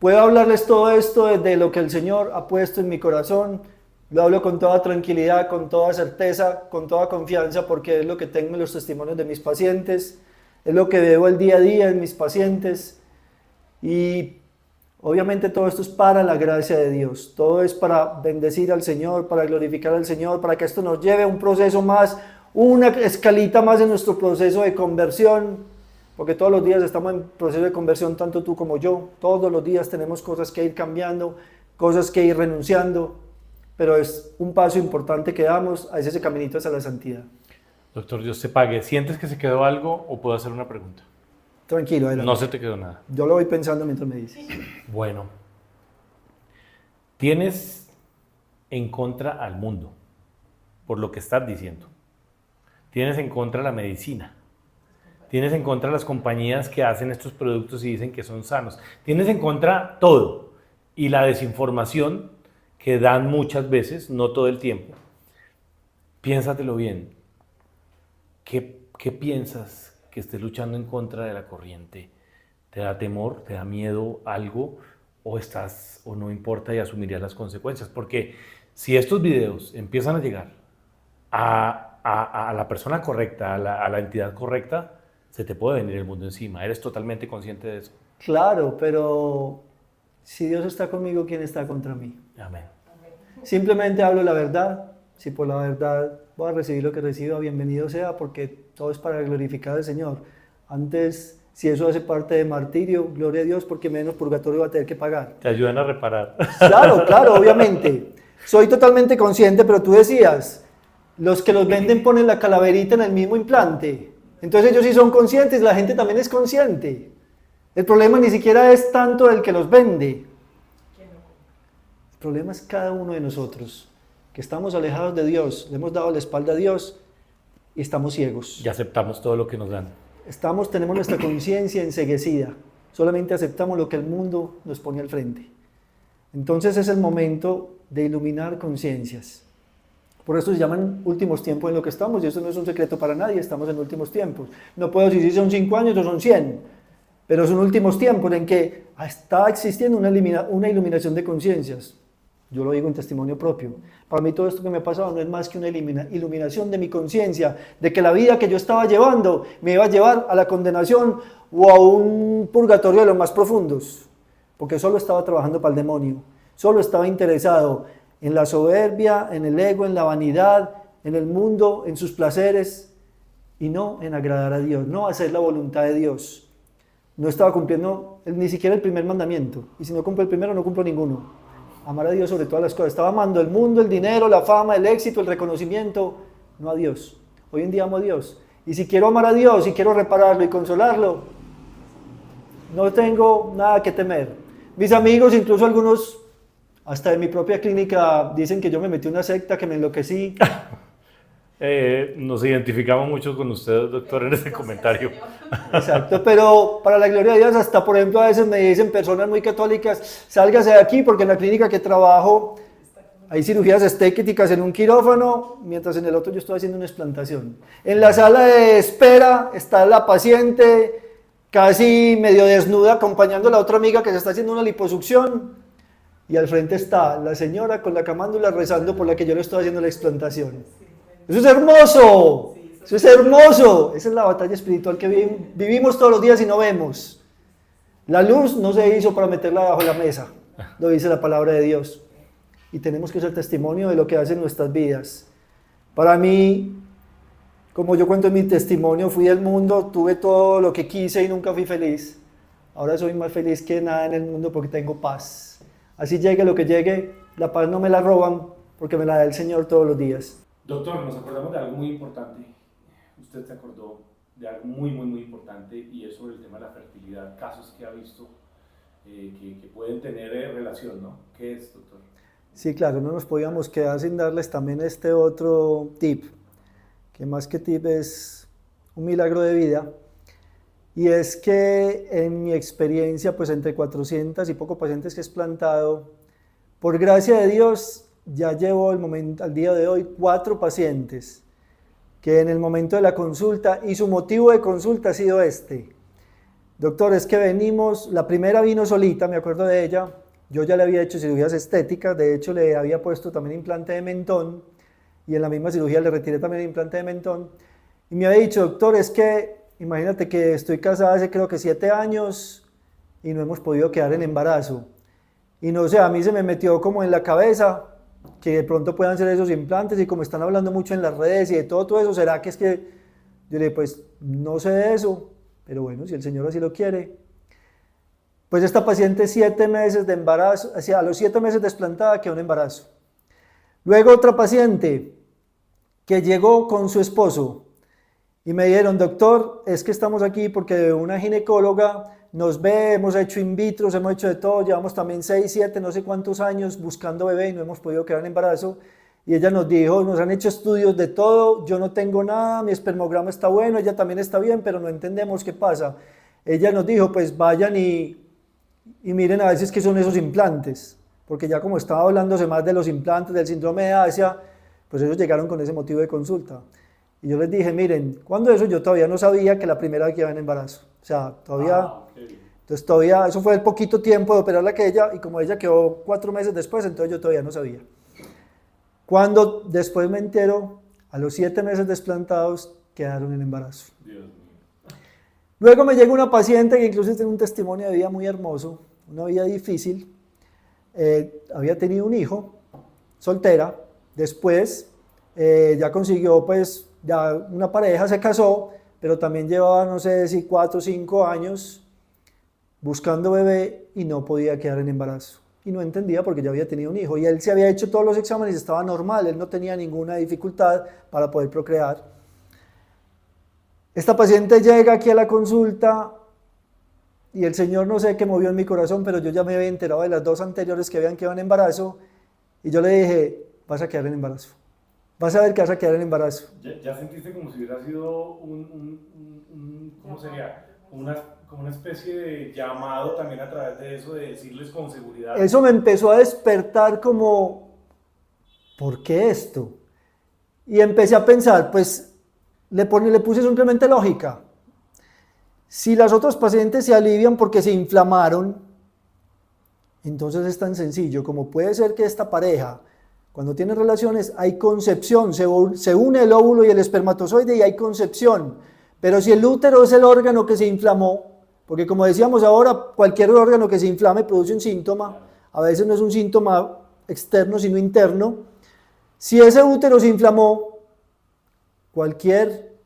puedo hablarles todo esto desde lo que el Señor ha puesto en mi corazón. Lo hablo con toda tranquilidad, con toda certeza, con toda confianza, porque es lo que tengo en los testimonios de mis pacientes, es lo que veo el día a día en mis pacientes. Y obviamente todo esto es para la gracia de Dios, todo es para bendecir al Señor, para glorificar al Señor, para que esto nos lleve a un proceso más, una escalita más en nuestro proceso de conversión, porque todos los días estamos en proceso de conversión, tanto tú como yo. Todos los días tenemos cosas que ir cambiando, cosas que ir renunciando, pero es un paso importante que damos a ese caminito hacia la santidad. Doctor, Dios te pague. ¿Sientes que se quedó algo o puedo hacer una pregunta? Tranquilo, adelante. No se te quedó nada. Yo lo voy pensando mientras me dices. Bueno, tienes en contra al mundo, por lo que estás diciendo. Tienes en contra la medicina. Tienes en contra las compañías que hacen estos productos y dicen que son sanos. Tienes en contra todo. Y la desinformación que dan muchas veces, no todo el tiempo. Piénsatelo bien. ¿Qué piensas que estés luchando en contra de la corriente? ¿Te da temor? ¿Te da miedo algo? ¿O no importa y asumirías las consecuencias? Porque si estos videos empiezan a llegar a la persona correcta, a la entidad correcta, se te puede venir el mundo encima. ¿Eres totalmente consciente de eso? Claro, pero si Dios está conmigo, ¿quién está contra mí? Amén. Simplemente hablo la verdad. Si por la verdad voy a recibir lo que reciba, bienvenido sea, porque todo es para glorificar al Señor. Antes, si eso hace parte de martirio, gloria a Dios, porque menos purgatorio va a tener que pagar. Te ayudan a reparar. Claro, obviamente. Soy totalmente consciente, pero tú decías, los que los venden ponen la calaverita en el mismo implante. Entonces ellos sí son conscientes, la gente también es consciente. El problema ni siquiera es tanto el que los vende. El problema es cada uno de nosotros, que estamos alejados de Dios, le hemos dado la espalda a Dios y estamos ciegos. Y aceptamos todo lo que nos dan. Tenemos nuestra conciencia enceguecida, solamente aceptamos lo que el mundo nos pone al frente. Entonces es el momento de iluminar conciencias. Por eso se llaman últimos tiempos en lo que estamos, y eso no es un secreto para nadie, estamos en últimos tiempos. No puedo decir si son 5 años o son 100, pero son últimos tiempos en que está existiendo una iluminación de conciencias. Yo lo digo en testimonio propio. Para mí todo esto que me ha pasado no es más que una iluminación de mi conciencia, de que la vida que yo estaba llevando me iba a llevar a la condenación o a un purgatorio de los más profundos, porque solo estaba trabajando para el demonio, solo estaba interesado en la soberbia, en el ego, en la vanidad, en el mundo, en sus placeres, y no en agradar a Dios, no hacer la voluntad de Dios. No estaba cumpliendo ni siquiera el primer mandamiento, y si no cumplo el primero, no cumplo ninguno. Amar a Dios sobre todas las cosas. Estaba amando el mundo, el dinero, la fama, el éxito, el reconocimiento, no a Dios. Hoy en día amo a Dios. Y si quiero amar a Dios, y quiero repararlo y consolarlo, no tengo nada que temer. Mis amigos, incluso algunos, hasta de mi propia clínica, dicen que yo me metí en una secta, que me enloquecí. Nos identificamos mucho con usted, doctor, en ese comentario. Exacto, pero para la gloria de Dios, hasta por ejemplo a veces me dicen personas muy católicas, sálgase de aquí porque en la clínica que trabajo hay cirugías estéticas en un quirófano, mientras en el otro yo estoy haciendo una explantación. En la sala de espera está la paciente casi medio desnuda acompañando a la otra amiga que se está haciendo una liposucción, y al frente está la señora con la camándula rezando por la que yo le estoy haciendo la explantación. Eso es hermoso, eso es hermoso. Esa es la batalla espiritual que vivimos todos los días y no vemos. La luz no se hizo para meterla bajo la mesa, lo dice la palabra de Dios. Y tenemos que ser testimonio de lo que hace en nuestras vidas. Para mí, como yo cuento en mi testimonio, fui del mundo, tuve todo lo que quise y nunca fui feliz. Ahora soy más feliz que nada en el mundo porque tengo paz. Así llegue lo que llegue, la paz no me la roban porque me la da el Señor todos los días. Doctor, nos acordamos de algo muy importante. Usted se acordó de algo muy importante y es sobre el tema de la fertilidad, casos que ha visto que pueden tener relación, ¿no? ¿Qué es, doctor? Sí, claro, no nos podíamos quedar sin darles también este otro tip, que más que tip es un milagro de vida. Y es que en mi experiencia, pues entre 400 y poco pacientes que he explantado, por gracia de Dios, ya llevo al día de hoy 4 pacientes que en el momento de la consulta, y su motivo de consulta ha sido este: doctor, es que venimos, la primera vino solita, me acuerdo de ella, yo ya le había hecho cirugías estéticas, de hecho le había puesto también implante de mentón, y en la misma cirugía le retiré también el implante de mentón, y me había dicho, doctor, es que imagínate que estoy casada hace creo que 7 años y no hemos podido quedar en embarazo. Y no sé, a mí se me metió como en la cabeza que de pronto puedan ser esos implantes, y como están hablando mucho en las redes y de todo eso, ¿será que es que? Yo le dije, pues no sé de eso, pero bueno, si el Señor así lo quiere. Pues esta paciente 7 meses de embarazo, o sea, a los 7 meses de explantada quedó en embarazo. Luego otra paciente que llegó con su esposo y me dijeron, doctor, es que estamos aquí porque una ginecóloga nos ve, hemos hecho in vitro, hemos hecho de todo, llevamos también 6, 7, no sé cuántos años buscando bebé y no hemos podido quedar en embarazo. Y ella nos dijo, nos han hecho estudios de todo, yo no tengo nada, mi espermograma está bueno, ella también está bien, pero no entendemos qué pasa. Ella nos dijo, pues vayan y miren a ver si es que son esos implantes, porque ya como estaba hablándose más de los implantes, del síndrome de Asia, pues ellos llegaron con ese motivo de consulta. Y yo les dije, miren, cuando eso yo todavía no sabía que la primera vez que iba en embarazo. O sea, todavía, entonces todavía, eso fue el poquito tiempo de operarla que ella, y como ella quedó 4 meses después, entonces yo todavía no sabía. Cuando después me entero, a los 7 meses desplantados, quedaron en embarazo. Dios mío. Luego me llega una paciente que incluso tiene un testimonio de vida muy hermoso, una vida difícil, había tenido un hijo, soltera, después ya consiguió pues ya una pareja, se casó, pero también llevaba no sé si 4 o 5 años buscando bebé y no podía quedar en embarazo. Y no entendía porque ya había tenido un hijo y él se había hecho todos los exámenes y estaba normal, él no tenía ninguna dificultad para poder procrear. Esta paciente llega aquí a la consulta y el Señor no sé qué movió en mi corazón, pero yo ya me había enterado de las 2 anteriores que habían quedado en embarazo y yo le dije, vas a quedar en embarazo. Vas a ver que vas a quedar en embarazo. ¿Ya sentiste como si hubiera sido ¿cómo sería? Como una especie de llamado también a través de eso, de decirles con seguridad? Eso me empezó a despertar como, ¿por qué esto? Y empecé a pensar, pues le puse simplemente lógica. Si las otras pacientes se alivian porque se inflamaron, entonces es tan sencillo como puede ser que esta pareja, cuando tiene relaciones, hay concepción, se une el óvulo y el espermatozoide y hay concepción. Pero si el útero es el órgano que se inflamó, porque como decíamos ahora, cualquier órgano que se inflame produce un síntoma, a veces no es un síntoma externo sino interno. Si ese útero se inflamó, cualquier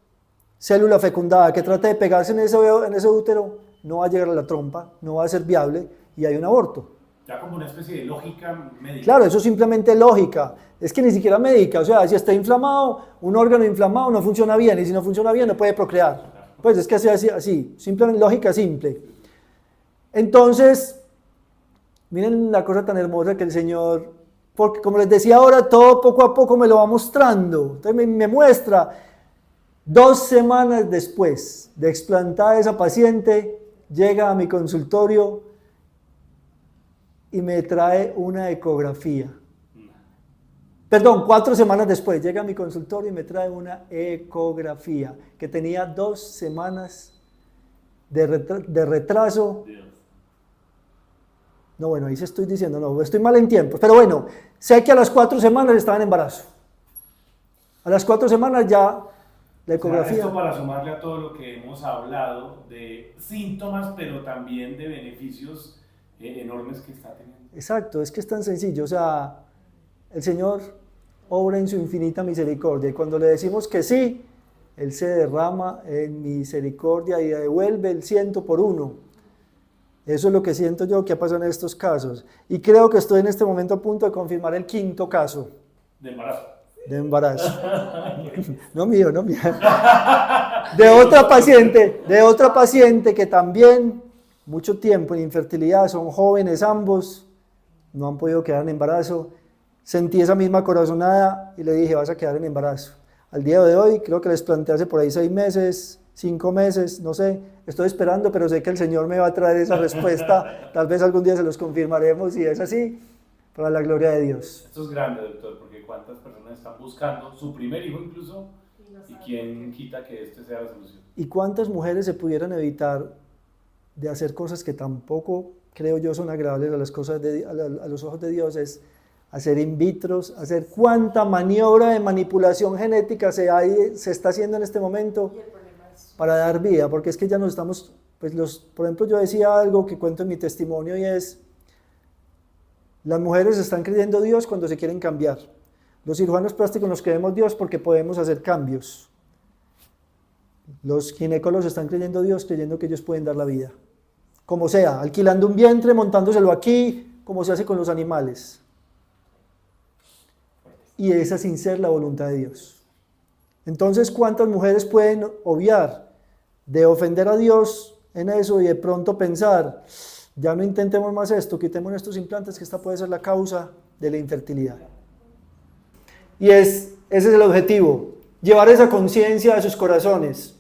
célula fecundada que trate de pegarse en ese útero no va a llegar a la trompa, no va a ser viable y hay un aborto. Ya como una especie de lógica médica. Claro, eso es simplemente lógica, es que ni siquiera médica, o sea, si está inflamado, un órgano inflamado no funciona bien, y si no funciona bien no puede procrear. Pues es que así, simplemente lógica simple. Entonces, miren la cosa tan hermosa que el Señor, porque como les decía ahora, todo poco a poco me lo va mostrando, entonces me muestra. 2 semanas después de explantar a esa paciente, llega a mi consultorio y me trae una ecografía. Perdón, 4 semanas después llega a mi consultorio y me trae una ecografía que tenía 2 semanas de retraso. No, bueno, ahí se estoy diciendo, no, estoy mal en tiempo, pero bueno, sé que a las 4 semanas estaba en embarazo. A las 4 semanas ya la ecografía. Esto para sumarle a todo lo que hemos hablado de síntomas, pero también de beneficios enormes que está teniendo. Exacto, es que es tan sencillo, o sea, el Señor obra en su infinita misericordia y cuando le decimos que sí, Él se derrama en misericordia y devuelve el 100 por 1. Eso es lo que siento yo que ha pasado en estos casos. Y creo que estoy en este momento a punto de confirmar el 5.º caso De embarazo. de embarazo. No mío, no mío. De otra paciente que también mucho tiempo en infertilidad, son jóvenes ambos, no han podido quedar en embarazo. Sentí esa misma corazonada y le dije, vas a quedar en embarazo. Al día de hoy, creo que les planteé hace por ahí 6 meses, 5 meses, no sé, estoy esperando, pero sé que el Señor me va a traer esa respuesta. Tal vez algún día se los confirmaremos si es así, para la gloria de Dios. Esto es grande, doctor, porque cuántas personas están buscando su primer hijo incluso, y quién quita que este sea la solución. ¿Y cuántas mujeres se pudieran evitar de hacer cosas que tampoco creo yo son agradables a las cosas a los ojos de Dios? Es hacer in vitros, hacer cuánta maniobra de manipulación genética se está haciendo en este momento para dar vida, porque es que ya nos estamos, pues por ejemplo yo decía algo que cuento en mi testimonio y es, las mujeres están creyendo Dios cuando se quieren cambiar, los cirujanos plásticos nos creemos Dios porque podemos hacer cambios, los ginecólogos están creyendo Dios creyendo que ellos pueden dar la vida, como sea, alquilando un vientre, montándoselo aquí, como se hace con los animales. Y esa sin ser la voluntad de Dios. Entonces, ¿cuántas mujeres pueden obviar de ofender a Dios en eso y de pronto pensar, ya no intentemos más esto, quitemos estos implantes que esta puede ser la causa de la infertilidad? Y ese es el objetivo, llevar esa conciencia a sus corazones.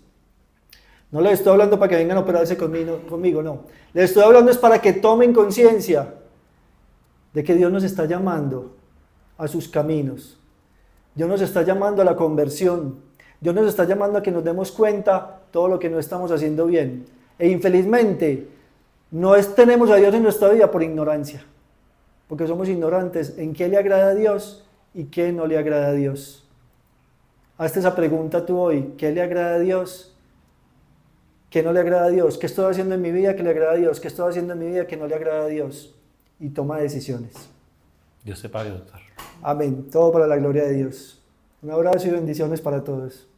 No les estoy hablando para que vengan a operarse conmigo, no. Les estoy hablando es para que tomen conciencia de que Dios nos está llamando a sus caminos. Dios nos está llamando a la conversión. Dios nos está llamando a que nos demos cuenta todo lo que no estamos haciendo bien. E infelizmente, tenemos a Dios en nuestra vida por ignorancia. Porque somos ignorantes en qué le agrada a Dios y qué no le agrada a Dios. Hazte esa pregunta tú hoy. ¿Qué le agrada a Dios? ¿Qué no le agrada a Dios? ¿Qué estoy haciendo en mi vida que le agrada a Dios? ¿Qué estoy haciendo en mi vida que no le agrada a Dios? Y toma decisiones. Dios te pague, doctor. Amén. Todo para la gloria de Dios. Un abrazo y bendiciones para todos.